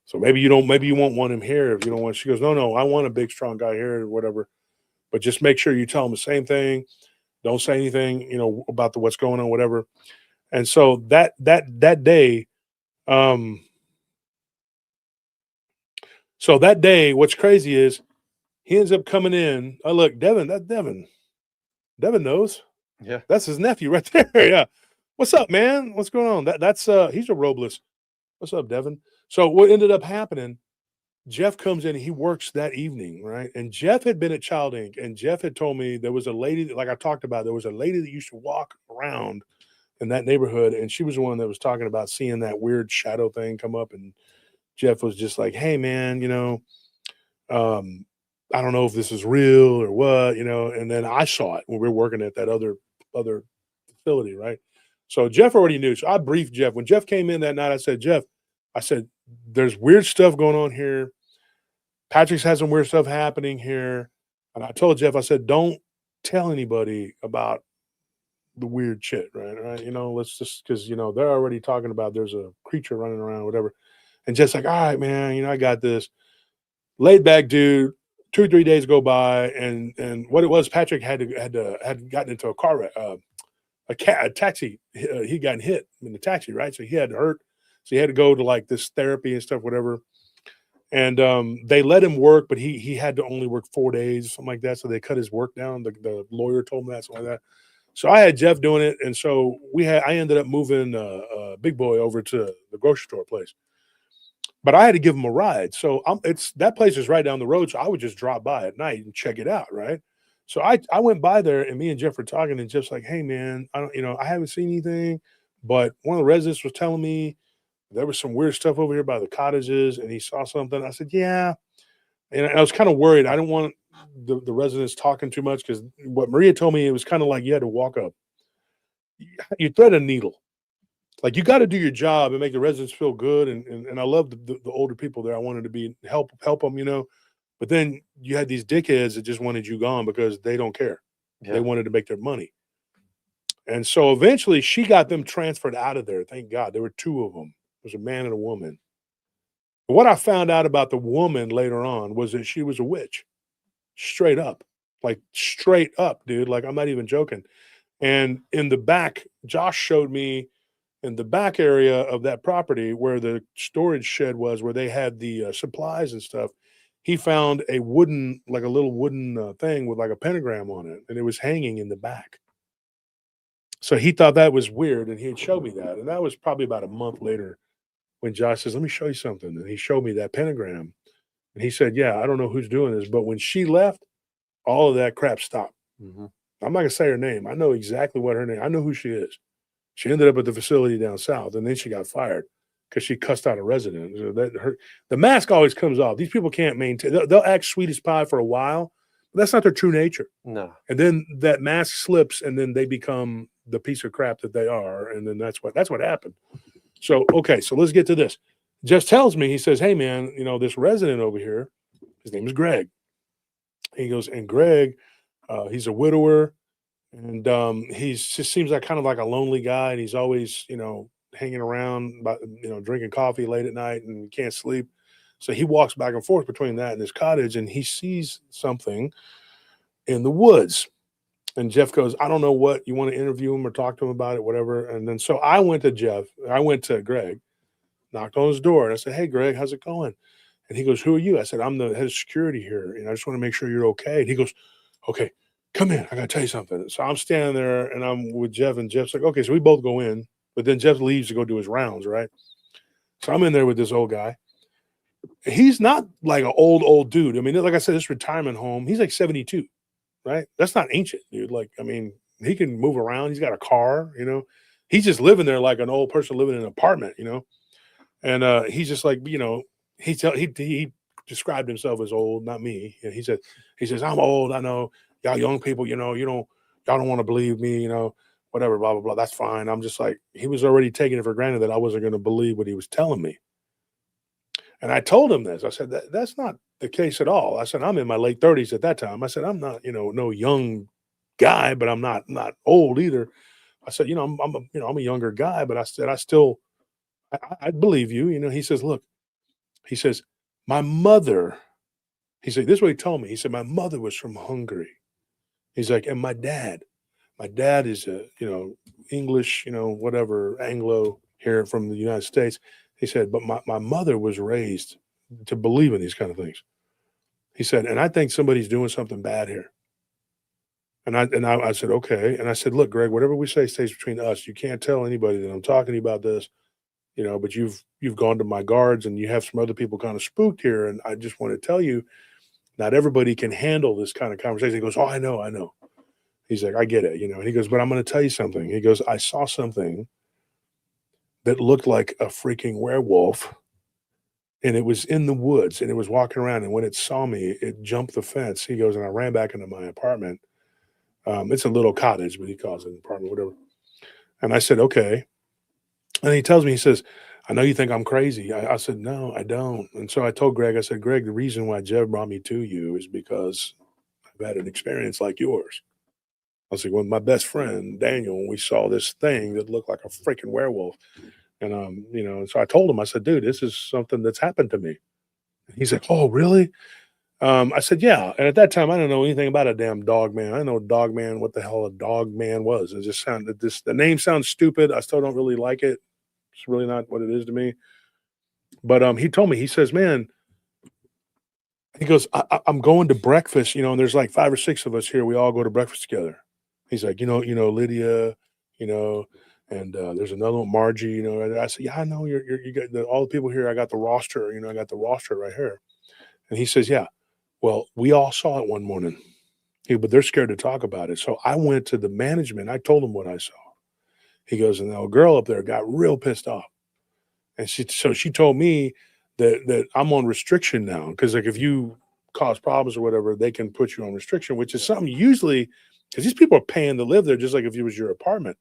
so maybe you won't want him here if you don't want. She goes, no, I want a big, strong guy here or whatever. But just make sure you tell him the same thing. Don't say anything, about what's going on, whatever. And so that day, um, so that day, what's crazy is he ends up coming in. Oh, look, Devin, that's Devin. Devin knows. Yeah. That's his nephew right there. Yeah. What's up, man? What's going on? That's he's a Robles. What's up, Devin? So what ended up happening, Jeff comes in, he works that evening, right? And Jeff had been at Child Inc. And Jeff had told me there was a lady, like I talked about, there was a lady that used to walk around in that neighborhood, and she was the one that was talking about seeing that weird shadow thing come up. And Jeff was just like, "Hey, man, um, I don't know if this is real or what, And then I saw it when we were working at that other facility, right? So Jeff already knew. So I briefed Jeff. When Jeff came in that night, I said, Jeff, I said, there's weird stuff going on here. Patrick's had some weird stuff happening here. And I told Jeff, I said, don't tell anybody about the weird shit, right? Let's just, because, they're already talking about there's a creature running around, whatever. And Jeff's like, all right, man, I got this. Laid back dude. 2-3 days go by, and what it was, Patrick had gotten into a car wreck, a taxi. He'd gotten hit in the taxi, right? So he had hurt. So he had to go to like this therapy and stuff, whatever. And they let him work, but he had to only work 4 days, something like that. So they cut his work down. The lawyer told him that, something like that. So I had Jeff doing it, and so I ended up moving Big Boy over to the grocery store place. But I had to give him a ride. So that place is right down the road. So I would just drop by at night and check it out, right? So I went by there, and me and Jeff were talking, and Jeff's like, "Hey, man, I haven't seen anything, but one of the residents was telling me there was some weird stuff over here by the cottages, and he saw something." I said, "Yeah," and I was kind of worried. I didn't want the residents talking too much, because what Maria told me, it was kind of like you had to walk up, you thread a needle. Like, you got to do your job and make the residents feel good. And I love the older people there. I wanted to help them, but then you had these dickheads that just wanted you gone because they don't care. Yeah. They wanted to make their money. And so eventually she got them transferred out of there. Thank God. There were 2 of them. There was a man and a woman. But what I found out about the woman later on was that she was a witch. Straight up. Like, straight up, dude. Like, I'm not even joking. And in the back, Josh showed me in the back area of that property where the storage shed was, where they had the supplies and stuff, he found a little wooden thing with like a pentagram on it, and it was hanging in the back. So he thought that was weird, and he had showed me that. And that was probably about a month later when Josh says, "Let me show you something." And he showed me that pentagram. And he said, "Yeah, I don't know who's doing this, but when she left, all of that crap stopped." Mm-hmm. I'm not going to say her name. I know exactly what her name. I know who she is. She ended up at the facility down south, and then she got fired because she cussed out a resident. The mask always comes off. These people can't maintain. They'll act sweet as pie for a while, but that's not their true nature. No. And then that mask slips, and then they become the piece of crap that they are. And then that's what happened. So, okay, so let's get to this. Just tells me, he says, "Hey, man, this resident over here, his name is Greg." He goes, and Greg, he's a widower. And he just seems like kind of like a lonely guy, and he's always, hanging around, drinking coffee late at night and can't sleep. So he walks back and forth between that and his cottage, and he sees something in the woods. And Jeff goes, "I don't know what you want to interview him or talk to him about it, whatever." And then so I went to Greg, knocked on his door, and I said, "Hey, Greg, how's it going?" And he goes, "Who are you?" I said, "I'm the head of security here, and I just want to make sure you're okay." And he goes, "Okay, come in. I got to tell you something." So I'm standing there, and I'm with Jeff, and Jeff's like, "Okay." So we both go in, but then Jeff leaves to go do his rounds, right? So I'm in there with this old guy. He's not like an old dude. I mean, like I said, this retirement home, he's like 72, right? That's not ancient, dude. Like, I mean, he can move around. He's got a car, He's just living there like an old person living in an apartment, And he's just like, he described himself as old, not me. And he says, "I'm old. I know y'all young people, y'all don't want to believe me, whatever, blah, blah, blah. That's fine." I'm just like, he was already taking it for granted that I wasn't going to believe what he was telling me. And I told him this. I said, that's not the case at all. I said, I'm in my late 30s at that time. I said, I'm not, no young guy, but I'm not old either. I said, I'm a younger guy, but I said, I believe you. He says, "Look," he says, "my mother," he said, this is what he told me. He said, "My mother was from Hungary." He's like, "And my dad My dad is a, English, whatever, Anglo here from the United States. He said, but my mother was raised to believe in these kind of things. He said, and I think somebody's doing something bad here. And I said, okay. And I said, look, Greg, whatever we say stays between us. You can't tell anybody that I'm talking to you about this, but you've gone to my guards and you have some other people kind of spooked here. And I just want to tell you, not everybody can handle this kind of conversation. He goes, oh, I know. He's like, I get it, And he goes, but I'm going to tell you something. He goes, I saw something that looked like a freaking werewolf, and it was in the woods, and it was walking around. And when it saw me, it jumped the fence. He goes, and I ran back into my apartment. It's a little cottage, but he calls it an apartment, whatever. And I said, okay. And he tells me, he says, I know you think I'm crazy. I said, no, I don't. And so I told Greg, I said, Greg, the reason why Jeff brought me to you is because I've had an experience like yours. I was like, with my best friend, Daniel, we saw this thing that looked like a freaking werewolf. And, so I told him, I said, dude, this is something that's happened to me. And he's like, oh, really? I said, yeah. And at that time, I didn't know anything about a damn Dogman. I didn't know Dogman, what the hell a Dogman was. It just sounded, the name sounds stupid. I still don't really like it. It's really not what it is to me. But he told me, he says, man, he goes, I'm going to breakfast, and there's like 5 or 6 of us here. We all go to breakfast together. He's like, Lydia, and there's another one, Margie, And I said, yeah, I know you got all the people here. I got the roster, I got the roster right here. And he says, yeah, well, we all saw it one morning, but they're scared to talk about it. So I went to the management. I told them what I saw. He goes, and the girl up there got real pissed off. And she told me that I'm on restriction now. Cause like, if you cause problems or whatever, they can put you on restriction, which is something usually, because these people are paying to live there, just like if it was your apartment.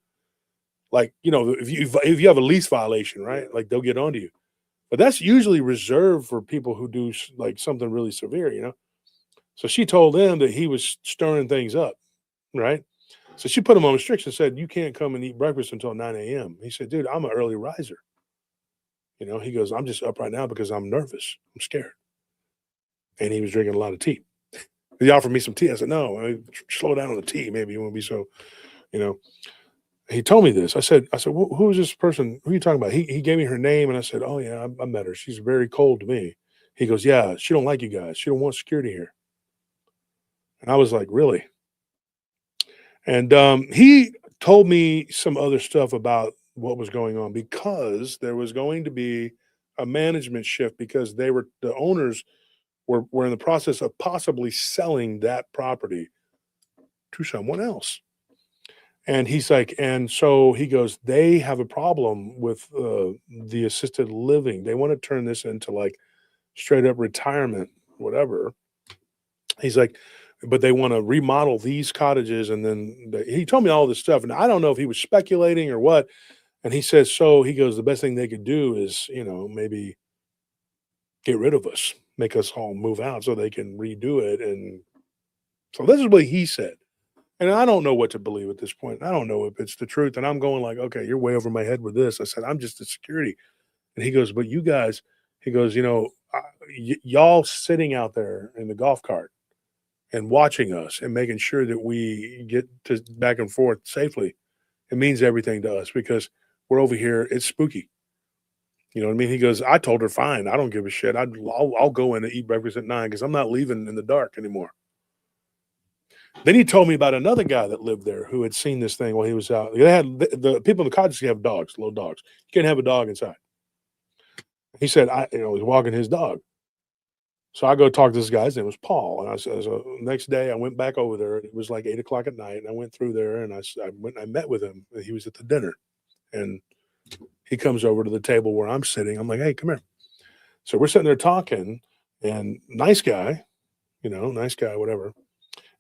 Like, if you have a lease violation, right? Like they'll get onto you. But that's usually reserved for people who do like something really severe, So she told him that he was stirring things up, right? So she put him on restriction, said, you can't come and eat breakfast until 9 a.m. He said, dude, I'm an early riser. He goes, I'm just up right now because I'm nervous. I'm scared. And he was drinking a lot of tea. He offered me some tea. I said, no, slow down on the tea. Maybe you won't be so, He told me this. I said, who is this person? Who are you talking about? He gave me her name, and I said, oh yeah, I met her. She's very cold to me. He goes, yeah, she don't like you guys. She don't want security here. And I was like, really? And he told me some other stuff about what was going on, because there was going to be a management shift, because the owners were in the process of possibly selling that property to someone else. And he's like, and so he goes, they have a problem with the assisted living. They want to turn this into like straight up retirement, whatever. He's like, but they want to remodel these cottages. And then he told me all this stuff. And I don't know if he was speculating or what. And he says, so he goes, the best thing they could do is, maybe get rid of us, make us all move out so they can redo it. And so this is what he said. And I don't know what to believe at this point. I don't know if it's the truth. And I'm going like, okay, you're way over my head with this. I said, I'm just the security. And he goes, but you guys, he goes, y'all sitting out there in the golf cart and watching us and making sure that we get to back and forth safely, it means everything to us, because we're over here. It's spooky. You know what I mean? He goes, I told her, fine. I don't give a shit. I'll go in and eat breakfast at 9 because I'm not leaving in the dark anymore. Then he told me about another guy that lived there who had seen this thing while he was out. They had the people in the cottage have dogs, little dogs. You can't have a dog inside. He said, he's walking his dog. So I go talk to this guy. His name was Paul. And I said, so next day I went back over there. It was like 8 o'clock at night. And I went through there and I went and I met with him. And he was at the dinner. And he comes over to the table where I'm sitting. I'm like, hey, come here. So we're sitting there talking, and nice guy, whatever.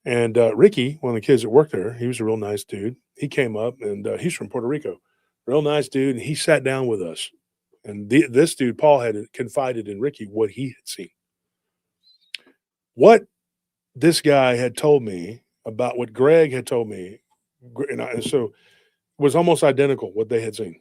And Ricky, one of the kids that worked there, he was a real nice dude. He came up, and he's from Puerto Rico. Real nice dude. And he sat down with us. And this dude, Paul, had confided in Ricky what he had seen. What this guy had told me about what Greg had told me, and so it was almost identical what they had seen.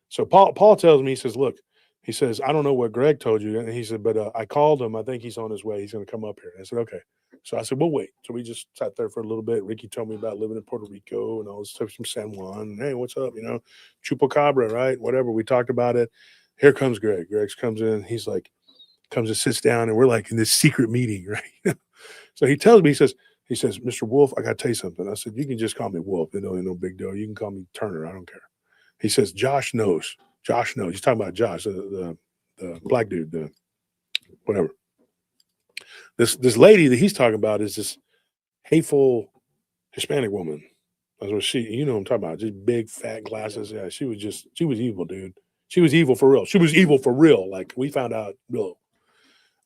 So Paul tells me, he says, look, he says, I don't know what Greg told you. And he said, but I called him. I think he's on his way. He's going to come up here. And I said, okay. So I said, "Well, wait." So we just sat there for a little bit. Ricky told me about living in Puerto Rico and all this stuff from San Juan. Hey, what's up? Chupacabra, right? Whatever. We talked about it. Here comes Greg. Greg comes in. He's like, comes and sits down, and we're like in this secret meeting, right? So he tells me, he says, "Mr. Wolf, I got to tell you something." I said, "You can just call me Wolf. It ain't no big deal. You can call me Turner. I don't care." He says, "Josh knows. Josh knows." He's talking about Josh, the black dude, the whatever. This lady that he's talking about is this hateful Hispanic woman. That's what I'm talking about. Just big fat glasses. Yeah, she was evil, dude. She was evil for real. She was evil for real. Like we found out real.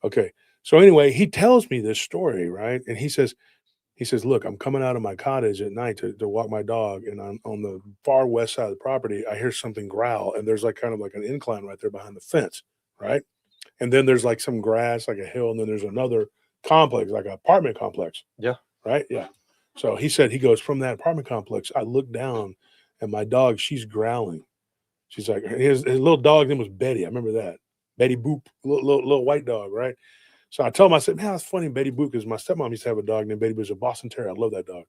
Okay. So anyway, he tells me this story, right? And he says, "Look, I'm coming out of my cottage at night to walk my dog, and I'm on the far west side of the property. I hear something growl, and there's like kind of like an incline right there behind the fence, right? And then there's like some grass, like a hill, and then there's another complex, like an apartment complex. Yeah. Right? Yeah. So he said, he goes, from that apartment complex, I look down, and my dog, she's growling. She's like, his little dog name was Betty. I remember that. Betty Boop, little white dog, right? So I told him, I said, "Man, that's funny, Betty Boop, because my stepmom used to have a dog named Betty Boop. It was a Boston Terrier. I love that dog."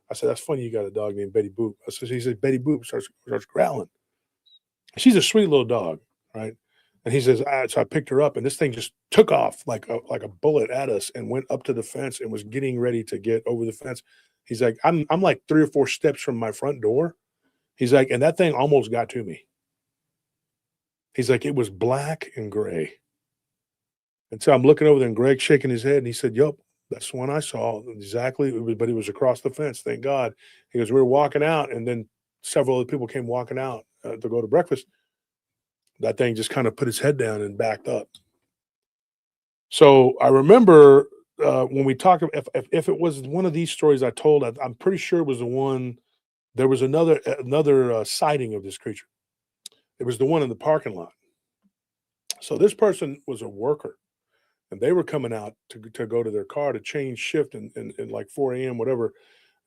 I said, "That's funny you got a dog named Betty Boop." I said, he said, "Betty Boop starts growling." She's a sweet little dog, right? And he says, so I picked her up, and this thing just took off like a bullet at us and went up to the fence and was getting ready to get over the fence. He's like, I'm like 3 or 4 steps from my front door. He's like, and that thing almost got to me. He's like, it was black and gray. And so I'm looking over there, and Greg's shaking his head, and he said, "Yup, that's the one I saw exactly." But it was across the fence. Thank God. He goes, "We were walking out, and then several other people came walking out to go to breakfast. That thing just kind of put his head down and backed up." So I remember when we talked, if it was one of these stories I told, I'm pretty sure it was the one. There was another sighting of this creature. It was the one in the parking lot. So this person was a worker, and they were coming out to go to their car to change shift in like 4 a.m., whatever.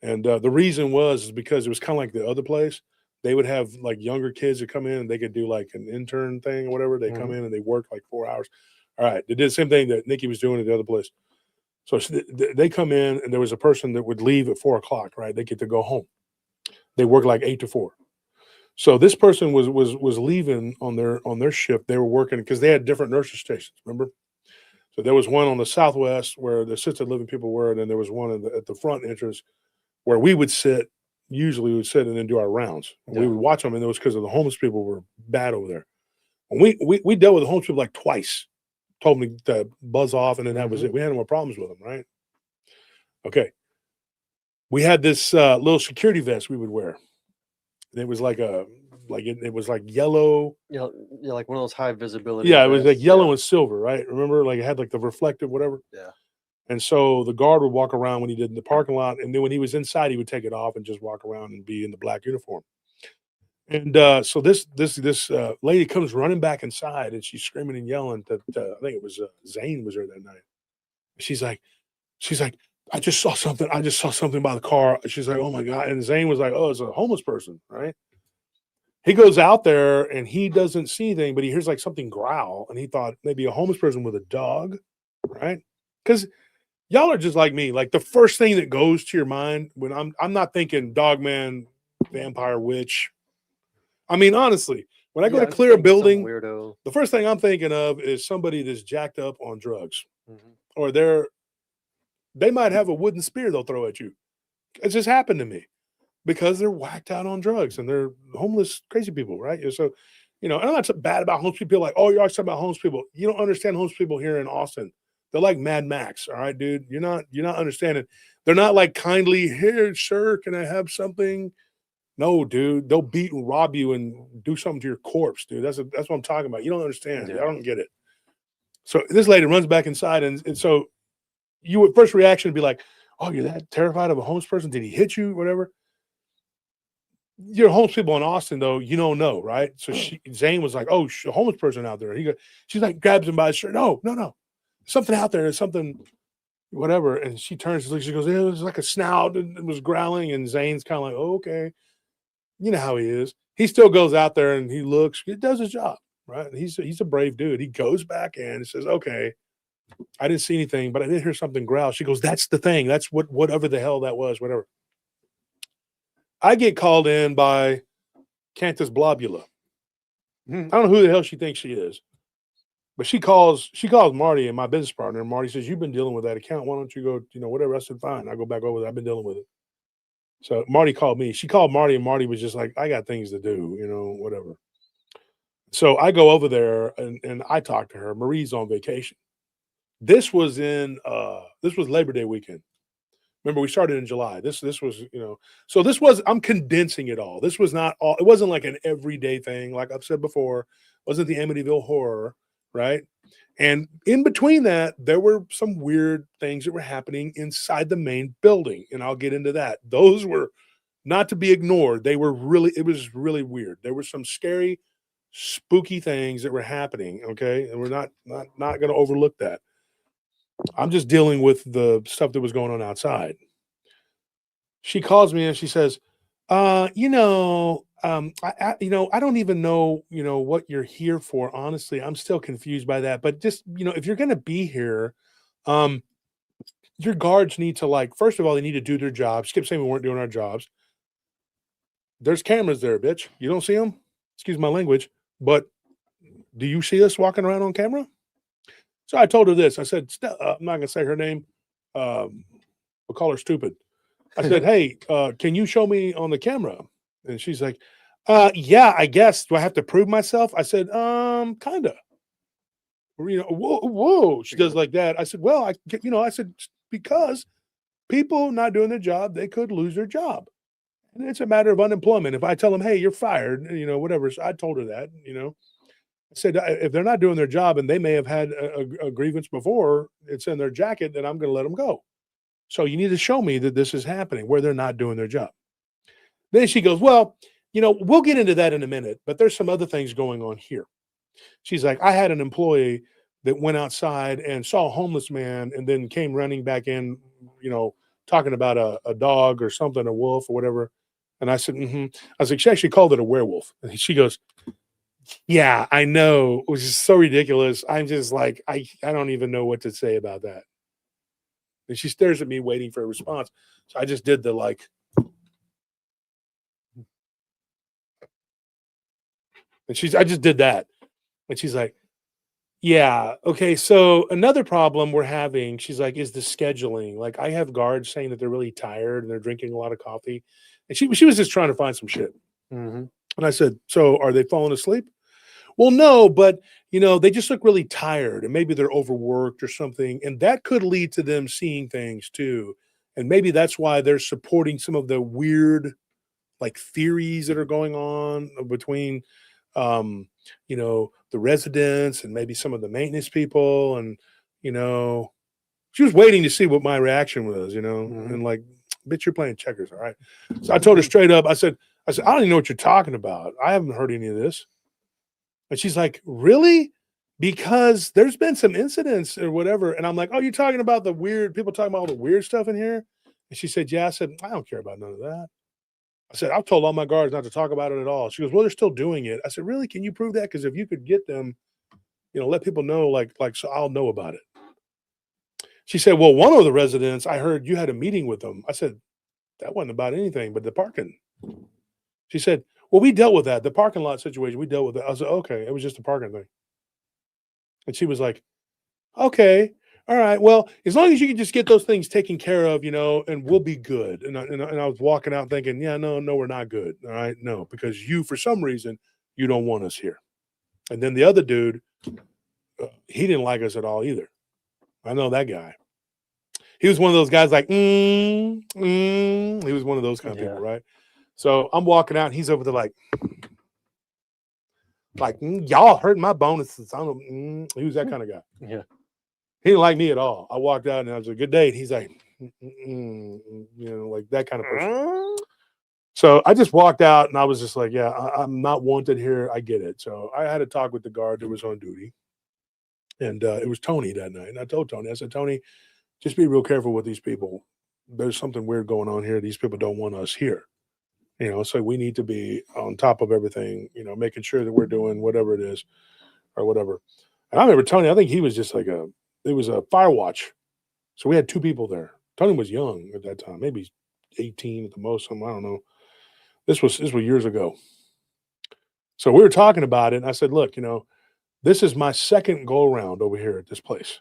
And the reason is because it was kind of like the other place. They would have like younger kids that come in, and they could do like an intern thing or whatever. They come in and they work like 4 hours. All right. They did the same thing that Nikki was doing at the other place. So they come in, and there was a person that would leave at 4 o'clock, right? They get to go home. They work like 8 to 4. So this person was leaving on their shift. They were working because they had different nursery stations, remember? So there was one on the southwest where the assisted living people were, and then there was one at the front entrance where we would sit. Usually we would sit and then do our rounds. Yeah. We would watch them, and it was because of the homeless people were bad over there. And we dealt with the homeless people like twice. Told me to buzz off, and then that was it. We had no more problems with them, right? Okay. We had this little security vest we would wear. And it was like it was like yellow. Yeah, like one of those high visibility. Yeah, it was like yellow and silver, right? Remember, like it had like the reflective whatever. Yeah. And so the guard would walk around when he did in the parking lot, and then when he was inside, he would take it off and just walk around and be in the black uniform. And so this lady comes running back inside, and she's screaming and yelling. I think it was Zane was there that night. She's like, "I just saw something. I just saw something by the car." She's like, "Oh my God!" And Zane was like, "Oh, it's a homeless person, right?" He goes out there and he doesn't see anything, but he hears like something growl, and he thought maybe a homeless person with a dog, right? Because y'all are just like me. Like the first thing that goes to your mind when I'm not thinking Dogman, vampire, witch. I mean, honestly, when I go to clear a building, the first thing I'm thinking of is somebody that's jacked up on drugs, or they might have a wooden spear they'll throw at you. It just happened to me because they're whacked out on drugs and they're homeless, crazy people, right? So, and I'm not so bad about homeless people. Like, oh, you're always talking about homeless people. You don't understand homeless people here in Austin. They're like Mad Max, all right, dude. You're not understanding. They're not like kindly, "Here, sir, can I have something?" No, dude. They'll beat and rob you and do something to your corpse, dude. That's what I'm talking about. You don't understand. Yeah. I don't get it. So this lady runs back inside, and so your first reaction would be like, "Oh, you're that terrified of a homeless person? Did he hit you? Whatever." You're homeless people in Austin, though. You don't know, right? So Zane was like, "Oh, a homeless person out there." She's like, grabs him by his shirt. No. Something out there. Something, whatever. And she turns, she goes, "It was like a snout and it was growling." And Zane's kind of like, "Oh, okay." You know how he is. He still goes out there and he looks, he does his job, right? He's a brave dude. He goes back in and says, "Okay, I didn't see anything, but I did hear something growl. She goes, that's the thing. That's whatever the hell that was, whatever. I get called in by Cantus Blobula. I don't know who the hell she thinks she is. But she calls Marty and my business partner. And Marty says, you've been dealing with that account. Why don't you go, whatever? I said, fine. I go back over there. I've been dealing with it. So Marty called me. She called Marty, and Marty was just like, I got things to do, whatever. So I go over there and I talk to her. Marie's on vacation. This was Labor Day weekend. Remember, we started in July. This was, so I'm condensing it all. This was not all, it wasn't like an everyday thing. Like I've said before, it wasn't the Amityville Horror, right? And in between that, there were some weird things that were happening inside the main building. And I'll get into that. Those were not to be ignored. It was really weird. There were some scary, spooky things that were happening. Okay. And we're not going to overlook that. I'm just dealing with the stuff that was going on outside. She calls me and she says, I don't even know, what you're here for. Honestly, I'm still confused by that. But just, if you're going to be here, your guards need to first of all, they need to do their job. She kept saying we weren't doing our jobs. There's cameras there, bitch. You don't see them? Excuse my language. But do you see us walking around on camera? So I told her this. I said, I'm not going to say her name. We'll call her stupid. I said, hey, can you show me on the camera? And she's like, yeah, I guess. Do I have to prove myself? I said, kind of. Whoa. She does like that. I said, well, I said, because people not doing their job, they could lose their job. And it's a matter of unemployment. If I tell them, hey, you're fired, whatever. So I told her that, I said, if they're not doing their job and they may have had a grievance before, it's in their jacket, then I'm going to let them go. So you need to show me that this is happening where they're not doing their job. Then she goes, well, we'll get into that in a minute, but there's some other things going on here. She's like, I had an employee that went outside and saw a homeless man and then came running back in, talking about a dog or something, a wolf or whatever. And I said, I was like, she actually called it a werewolf. And she goes, yeah, I know, which is so ridiculous. I'm just like, I don't even know what to say about that. And she stares at me waiting for a response. So I just did the and I just did that. And she's like, yeah, okay. So another problem we're having, she's like, is the scheduling. Like I have guards saying that they're really tired and they're drinking a lot of coffee. And she was just trying to find some shit. Mm-hmm. And I said, so are they falling asleep? Well, no, but they just look really tired and maybe they're overworked or something. And that could lead to them seeing things too. And maybe that's why they're supporting some of the weird theories that are going on between, the residents and maybe some of the maintenance people. And, she was waiting to see what my reaction was, mm-hmm. And bitch, you're playing checkers. All right. So I told her straight up, I said, I don't even know what you're talking about. I haven't heard any of this. And she's like, really? Because there's been some incidents or whatever. And I'm like, oh, you're talking about the weird people talking about all the weird stuff in here? And she said, yeah. I said, I don't care about none of that. I said, I've told all my guards not to talk about it at all. She goes, well, they're still doing it. I said, really? Can you prove that? Because if you could get them, let people know, so I'll know about it. She said, well, one of the residents, I heard you had a meeting with them. I said, that wasn't about anything but the parking. She said, well, we dealt with that. The parking lot situation, we dealt with that. I said, okay, it was just a parking thing. And she was like, okay, all right. Well, as long as you can just get those things taken care of, and we'll be good. And I was walking out thinking, yeah, no, we're not good. All right. No, because you, for some reason, you don't want us here. And then the other dude, he didn't like us at all either. I know that guy. He was one of those guys he was one of those kind of people, right? So I'm walking out and he's over there y'all hurt my bonuses. He was that kind of guy. Yeah. He didn't like me at all. I walked out and I was like, good day. And he's like, that kind of person. So I just walked out and I was just like, yeah, I'm not wanted here. I get it. So I had a talk with the guard that was on duty. And it was Tony that night. And I told Tony, I said, Tony, just be real careful with these people. There's something weird going on here. These people don't want us here. So we need to be on top of everything, making sure that we're doing whatever it is or whatever. And I remember Tony, I think he was just like it was a fire watch. So we had 2 people there. Tony was young at that time, maybe 18 at the most, something, I don't know. This was years ago. So we were talking about it, and I said, "Look, this is my second go around over here at this place,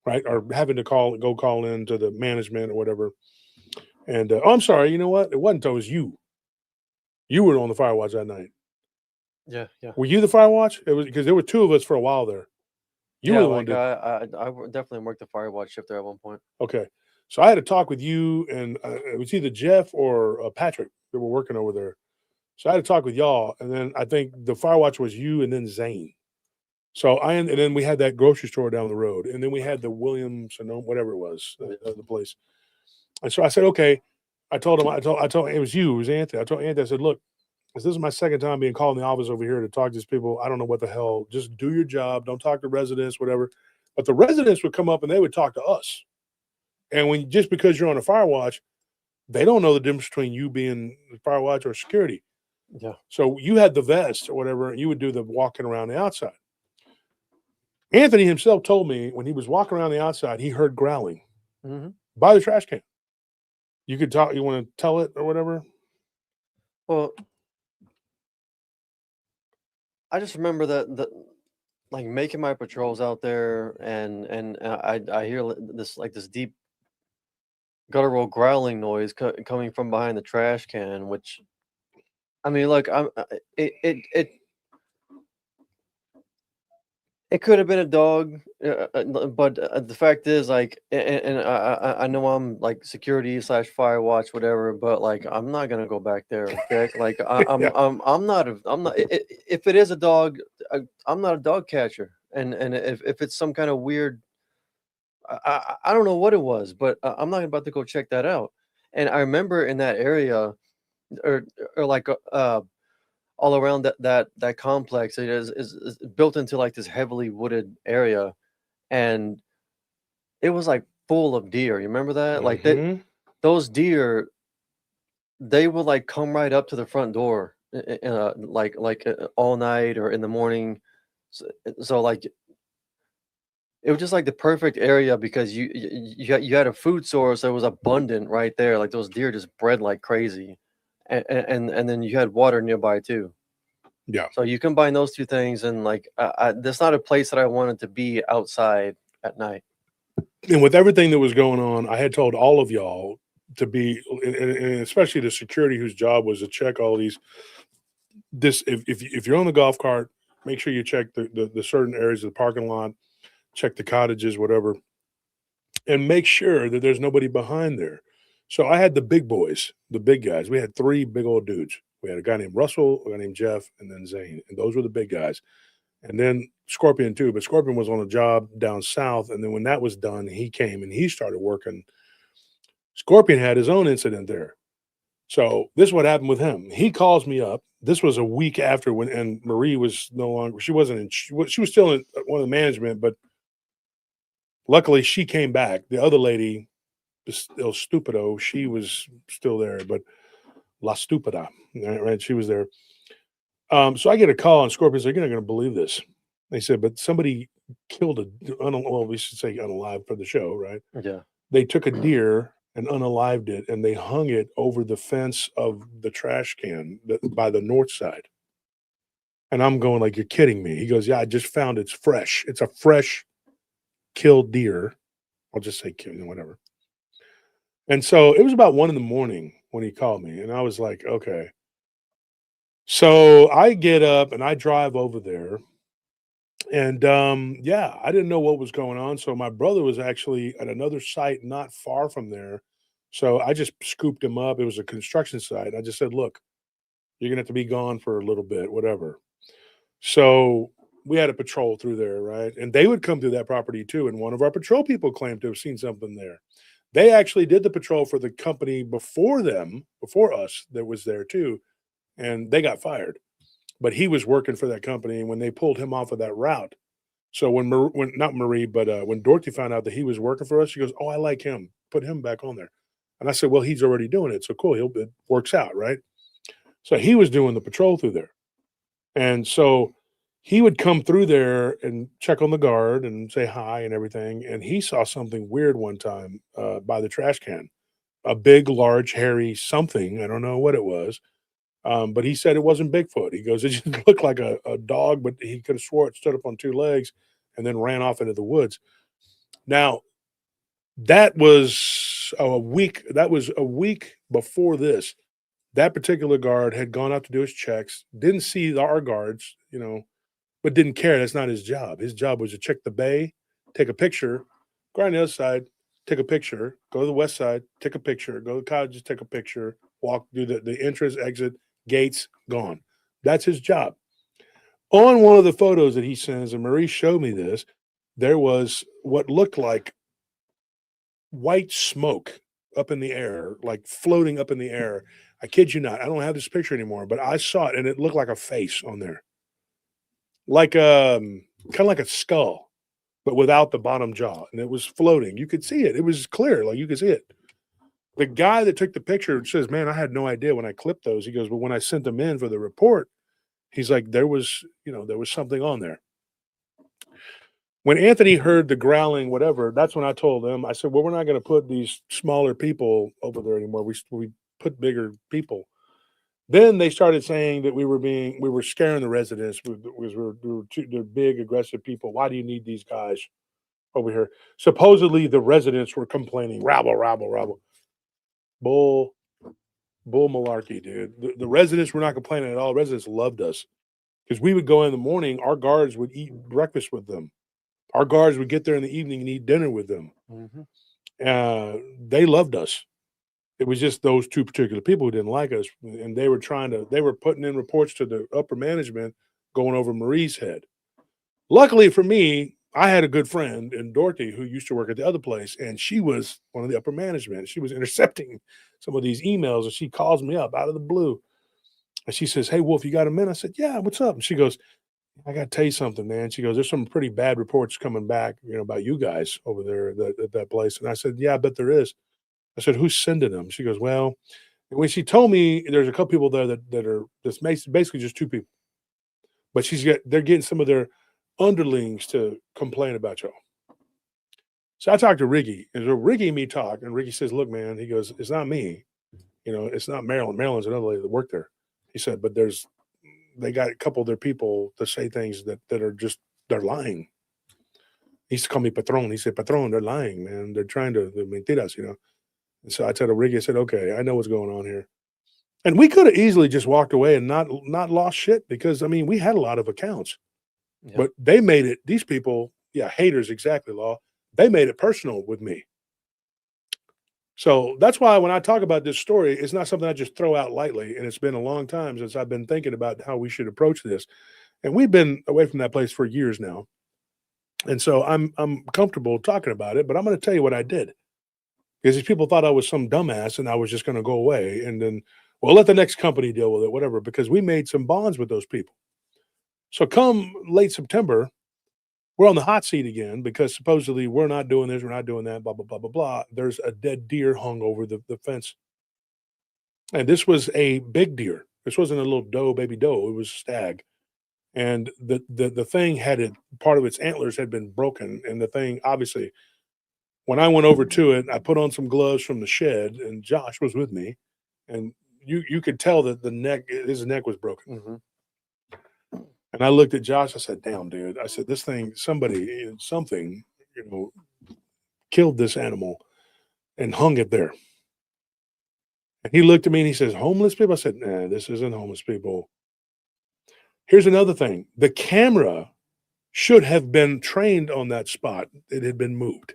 right? Or having to call in to the management or whatever." And oh, I'm sorry, you know what? It wasn't. It was you. You were on the fire watch that night. Yeah, yeah. Were you the fire watch? It was because there were 2 of us for a while there. You were Yeah, the one like that definitely worked the fire watch shift there at one point. okay. So I had to talk with you, and it was either Jeff or Patrick that were working over there. So I had to talk with y'all, and then I think the fire watch was you, and then Zane. So and then we had that grocery store down the road, and then we had the Williams and whatever it was, the place. And so I said, okay. I told him, I told it was you, it was Anthony. I told Anthony, I said, look, this is my second time being called in the office over here to talk to these people. I don't know what the hell. Just do your job. Don't talk to residents, whatever. But the residents would come up and they would talk to us. And when just because you're on a fire watch, they don't know the difference between you being fire watch or security. Yeah. So you had the vest or whatever, and you would do the walking around the outside. Anthony himself told me when he was walking around the outside, he heard growling by the trash can. You could talk. You want to tell it or whatever? Well, I just remember that like making my patrols out there, and I hear this deep guttural growling noise coming from behind the trash can, which I mean, look, it could have been a dog, but the fact is, like, and I know I'm like security / fire watch, whatever, but like I'm not gonna go back there. Okay, like I'm not if it is a dog, I'm not a dog catcher, and if it's some kind of weird, I don't know what it was, but I'm not about to go check that out. And I remember in that area, or like all around that complex, it is built into like this heavily wooded area, and it was like full of deer. You remember that? Like those deer, they would like come right up to the front door, all night or in the morning. So like it was just like the perfect area because you had a food source that was abundant right there. Like those deer just bred like crazy, and then you had water nearby too. Yeah. So you combine those 2 things, and like that's not a place that I wanted to be outside at night. And with everything that was going on, I had told all of y'all to be, and especially the security whose job was to check all these. If you're on the golf cart, make sure you check the certain areas of the parking lot, check the cottages, whatever, and make sure that there's nobody behind there. So I had the big boys, the big guys. We had 3 big old dudes. We had a guy named Russell, a guy named Jeff, and then Zane. And those were the big guys. And then Scorpion too. But Scorpion was on a job down south. And then when that was done, he came and he started working. Scorpion had his own incident there. So this is what happened with him. He calls me up. This was a week after and Marie was no longer, she wasn't she was still in one of the management, but luckily she came back. The other lady, El Stupido, she was still there, but La Stupida, right? She was there. So I get a call, and Scorpion's like, "You're not going to believe this." They said, "But somebody killed well, we should say unalive for the show, right?" Yeah. They took a deer and unalived it, and they hung it over the fence of the trash can by the north side. And I'm going like, "You're kidding me." He goes, "Yeah, I just found it's fresh. It's a fresh killed deer." I'll just say killed, whatever. And so it was about 1 a.m. when he called me, and I was like, okay. So I get up and I drive over there, and yeah, I didn't know what was going on. So my brother was actually at another site not far from there. So I just scooped him up. It was a construction site. I just said, look, you're gonna have to be gone for a little bit, whatever. So we had a patrol through there, right? And they would come through that property too. And one of our patrol people claimed to have seen something there. They actually did the patrol for the company before us, that was there too, and they got fired. But he was working for that company, and when they pulled him off of that route, so when not Marie, but when Dorothy found out that he was working for us, she goes, "Oh, I like him. Put him back on there." And I said, "Well, he's already doing it, so cool. It works out, right?" So he was doing the patrol through there, and so he would come through there and check on the guard and say hi and everything. And he saw something weird one time by the trash can, a big, large, hairy something. I don't know what it was. But he said it wasn't Bigfoot. He goes, it just looked like a dog, but he could have swore it stood up on two legs and then ran off into the woods. Now, that was a week. That was a week before this. That particular guard had gone out to do his checks, didn't see our guards, but didn't care. That's not his job. His job was to check the bay, take a picture, go on the other side, take a picture, go to the west side, take a picture, go to the cottages, take a picture, walk, do the entrance, exit, gates, gone. That's his job. On one of the photos that he sends, and Marie showed me this, there was what looked like white smoke up in the air, like floating up in the air. I kid you not. I don't have this picture anymore, but I saw it and it looked like a face on there. Like kind of like a skull, but without the bottom jaw. And it was floating. You could see it. It was clear, like you could see it. The guy that took the picture says, "Man, I had no idea when I clipped those." He goes, "But when I sent them in for the report," he's like, there was something on there. When Anthony heard the growling, whatever, that's when I told him, I said, well, we're not going to put these smaller people over there anymore. We put bigger people. Then they started saying that we were scaring the residents because they're big, aggressive people. Why do you need these guys over here? Supposedly the residents were complaining, rabble, rabble, rabble. Bull malarkey, dude. The residents were not complaining at all. Residents loved us because we would go in the morning. Our guards would eat breakfast with them. Our guards would get there in the evening and eat dinner with them. Mm-hmm. They loved us. It was just those two particular people who didn't like us, and they were putting in reports to the upper management going over Marie's head. Luckily for me, I had a good friend in Dorothy who used to work at the other place, and she was one of the upper management. She was intercepting some of these emails, and she calls me up out of the blue. And she says, "Hey, Wolf, you got a minute?" I said, "Yeah, what's up?" And she goes, "I got to tell you something, man." She goes, "There's some pretty bad reports coming back, about you guys over there at that place." And I said, "Yeah, I bet there is." I said, "Who's sending them?" She goes, "Well," and when she told me there's a couple people there that's basically just two people, but they're getting some of their underlings to complain about y'all. So I talked to Ricky, and so Ricky and me talk, and Ricky says, "Look, man," he goes, "it's not me, it's not Marilyn. Marilyn's another lady that worked there." He said, "But they got a couple of their people to say things that are just, they're lying." He used to call me Patron. He said, "Patron, they're lying, man. They're trying to, they're mentiras, And so I told Ricky, I said, "Okay, I know what's going on here." And we could have easily just walked away and not lost shit because, we had a lot of accounts. Yep. But they made it, these people, haters, exactly, Law. They made it personal with me. So that's why when I talk about this story, it's not something I just throw out lightly. And it's been a long time since I've been thinking about how we should approach this. And we've been away from that place for years now. And so I'm comfortable talking about it, but I'm going to tell you what I did. Because these people thought I was some dumbass and I was just going to go away and then, well, let the next company deal with it, whatever, because we made some bonds with those people. So come late September, we're on the hot seat again because supposedly we're not doing this, we're not doing that, blah, blah, blah, blah, blah. There's a dead deer hung over the fence. And this was a big deer. This wasn't a little baby doe. It was a stag. And the thing part of its antlers had been broken. And the thing, obviously, when I went over to it, I put on some gloves from the shed, and Josh was with me, and you could tell that his neck was broken. Mm-hmm. And I looked at Josh. I said, "Damn, dude!" I said, "This thing, something, killed this animal and hung it there." And he looked at me and he says, "Homeless people?" I said, "Nah, this isn't homeless people." Here's another thing: the camera should have been trained on that spot. It had been moved.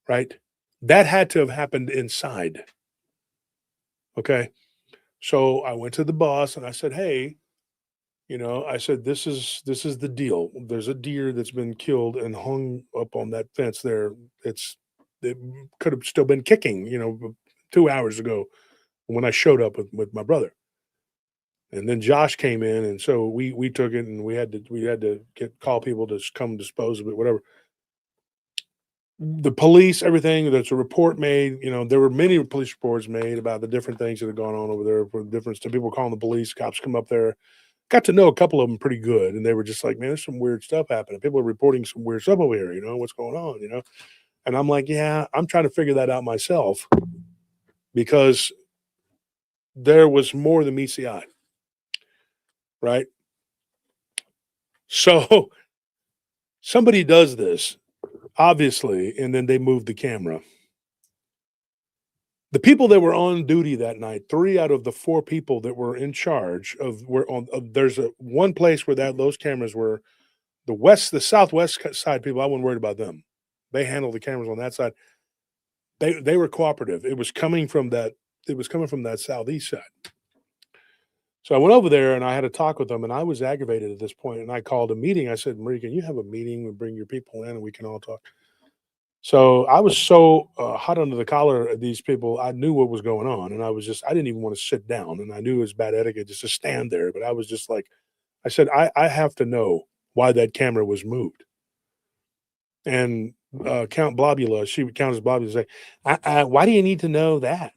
Right? That had to have happened inside. Okay. So I went to the boss and I said, "Hey, I said, this is the deal. There's a deer that's been killed and hung up on that fence there. It could have still been kicking, 2 hours ago when I showed up with my brother." And then Josh came in, and so we took it, and we had to call people to come dispose of it, whatever. The police, everything, there's a report made, there were many police reports made about the different things that had gone on over there for different people calling the police, cops come up there. got to know a couple of them pretty good, and they were just like, "Man, there's some weird stuff happening. People are reporting some weird stuff over here. What's going on? And I'm like, yeah, I'm trying to figure that out myself because there was more than meets the eye, right? So somebody does this, obviously, and then they move the camera. The people that were on duty that night, 3 out of the 4 people that were in charge were on. There's one place where those cameras were. The southwest side people, I wasn't worried about them. They handled the cameras on that side. They were cooperative. It was coming from that southeast side. So I went over there and I had a talk with them, and I was aggravated at this point. And I called a meeting. I said, Marie, can you have a meeting and bring your people in and we can all talk? So I was so hot under the collar of these people. I knew what was going on, and I didn't even want to sit down, and I knew it was bad etiquette just to stand there. But I was just like, I said, I have to know why that camera was moved. And Count Blobula, she would count as Blobula, say, why do you need to know that?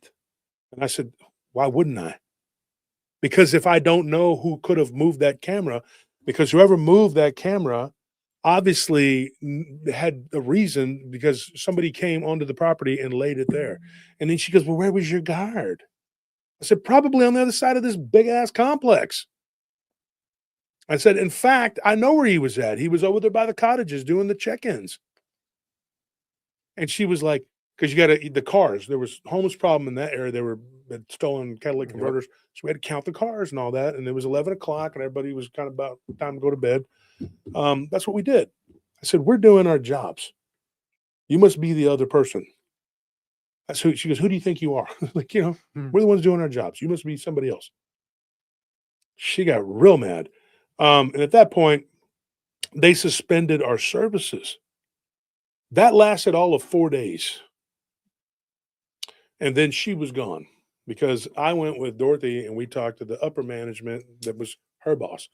And I said, why wouldn't I? Because if I don't know who could have moved that camera, because whoever moved that camera obviously had a reason, because somebody came onto the property and laid it there. And then she goes, well, where was your guard? I said, probably on the other side of this big ass complex. I said, in fact, I know where he was at. He was over there by the cottages doing the check-ins. And she was like, because you got the cars. There was homeless problem in that area. They had stolen catalytic converters. So we had to count the cars and all that. And it was 11 o'clock and everybody was kind of about time to go to bed. That's what we did. I said, we're doing our jobs. You must be the other person. She goes, who do you think you are? Like, we're the ones doing our jobs. You must be somebody else. She got real mad. And at that point, they suspended our services. That lasted all of 4 days. And then she was gone because I went with Dorothy and we talked to the upper management that was her boss.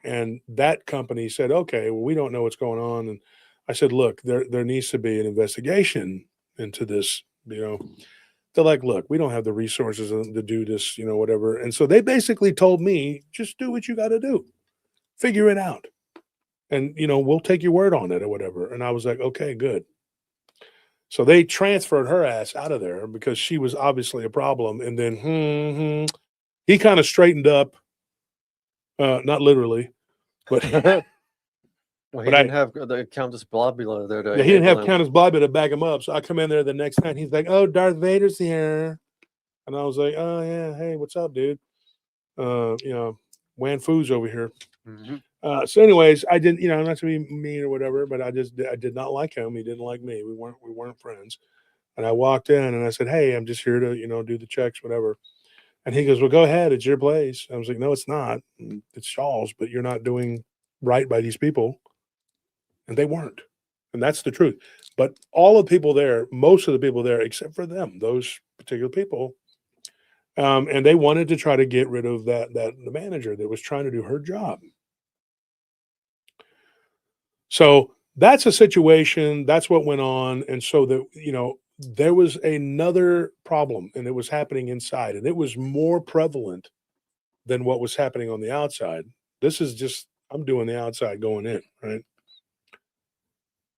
And that company said, okay, well, we don't know what's going on. And I said, look, there needs to be an investigation into this, They're like, look, we don't have the resources to do this, whatever. And so they basically told me, just do what you got to do. Figure it out. And, we'll take your word on it or whatever. And I was like, okay, good. So they transferred her ass out of there because she was obviously a problem. And then he kind of straightened up, not literally, but well, he didn't have the Countess Blobula there to he didn't have Countess Blobula to back him up. So I come in there the next night. He's like, "Oh, Darth Vader's here," and I was like, "Oh yeah, hey, what's up, dude? Wan Fu's over here." Mm-hmm. So, anyways, I didn't, not to be mean or whatever, but I did not like him. He didn't like me. We weren't friends. And I walked in and I said, "Hey, I'm just here to, do the checks, whatever." And he goes, "Well, go ahead. It's your place." I was like, "No, it's not. It's Shaw's, but you're not doing right by these people." And they weren't. And that's the truth. But all the people there, most of the people there, except for them, those particular people, and they wanted to try to get rid of the manager that was trying to do her job. So that's a situation. That's what went on. And so there was another problem, and it was happening inside, and it was more prevalent than what was happening on the outside. This is just, I'm doing the outside going in, right?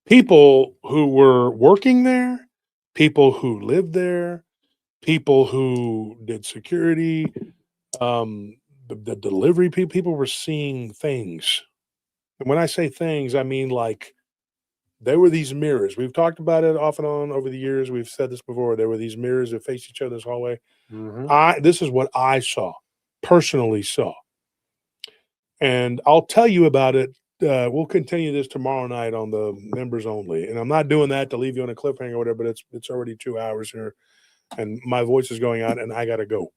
People who were working there, people who lived there, people who did security, the delivery people were seeing things. And when I say things, I mean like there were these mirrors. We've talked about it off and on over the years. We've said this before. There were these mirrors that faced each other's hallway. Mm-hmm. This is what I saw, personally saw. And I'll tell you about it. We'll continue this tomorrow night on the members only. And I'm not doing that to leave you on a cliffhanger or whatever, but it's already 2 hours here. And my voice is going out and I got to go.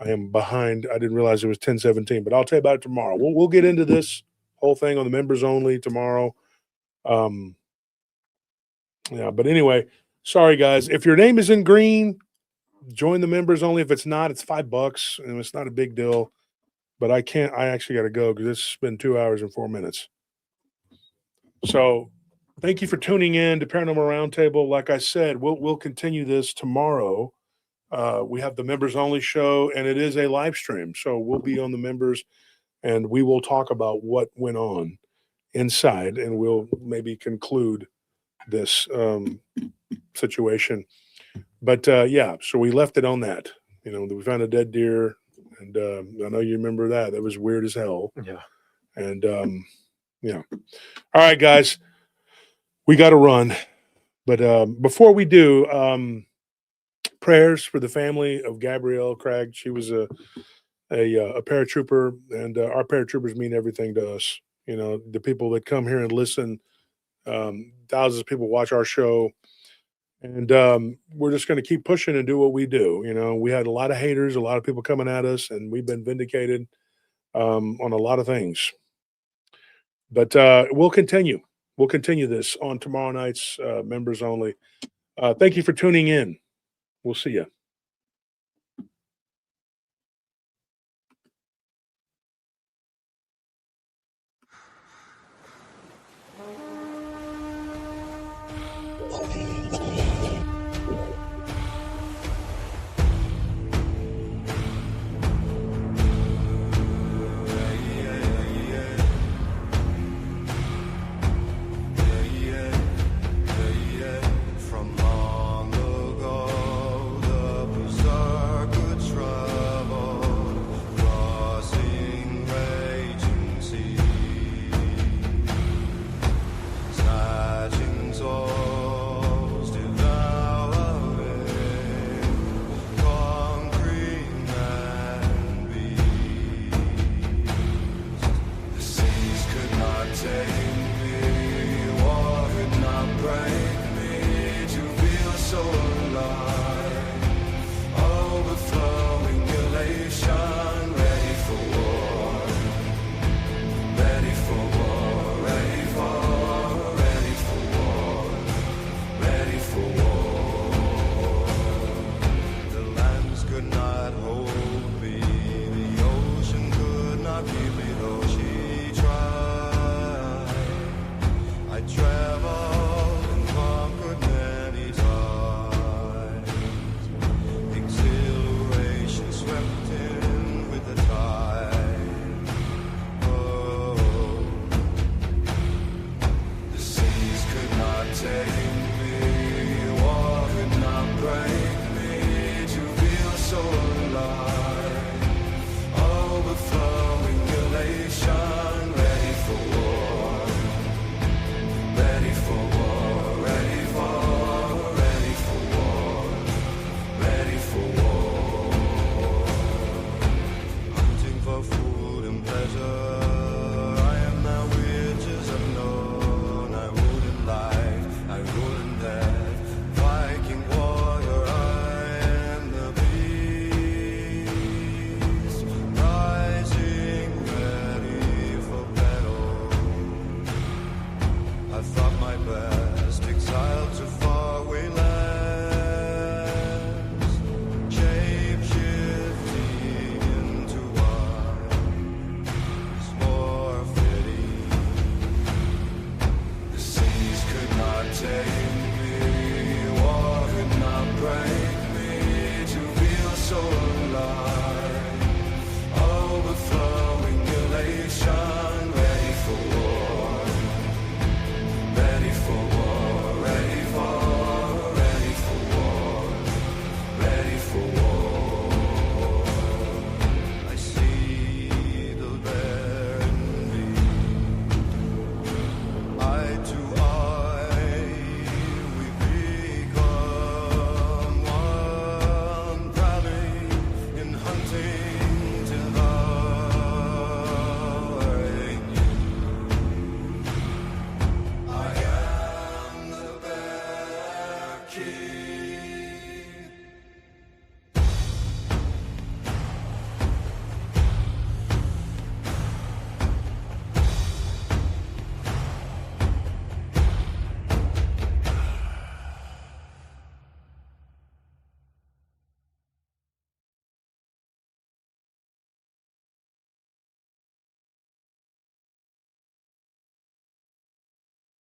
I am behind. I didn't realize it was 10:17, but I'll tell you about it tomorrow. We'll get into this whole thing on the members only tomorrow. Yeah, but anyway, sorry guys. If your name is in green, join the members only. If it's not, it's $5 and it's not a big deal. But I actually got to go because it's been 2 hours and 4 minutes. So thank you for tuning in to Paranormal Roundtable. Like I said, we'll continue this tomorrow. We have the members only show and it is a live stream. So we'll be on the members and we will talk about what went on inside, and we'll maybe conclude this situation. But yeah, so we left it on that. You know, we found a dead deer, and I know you remember that. That was weird as hell. Yeah. And yeah. All right, guys, we got to run. But before we do, prayers for the family of Gabrielle Craig. She was a paratrooper, and our paratroopers mean everything to us. You know, the people that come here and listen, thousands of people watch our show, and we're just going to keep pushing and do what we do. You know, we had a lot of haters, a lot of people coming at us, and we've been vindicated on a lot of things. But we'll continue. We'll continue this on tomorrow night's members only. Thank you for tuning in. We'll see you.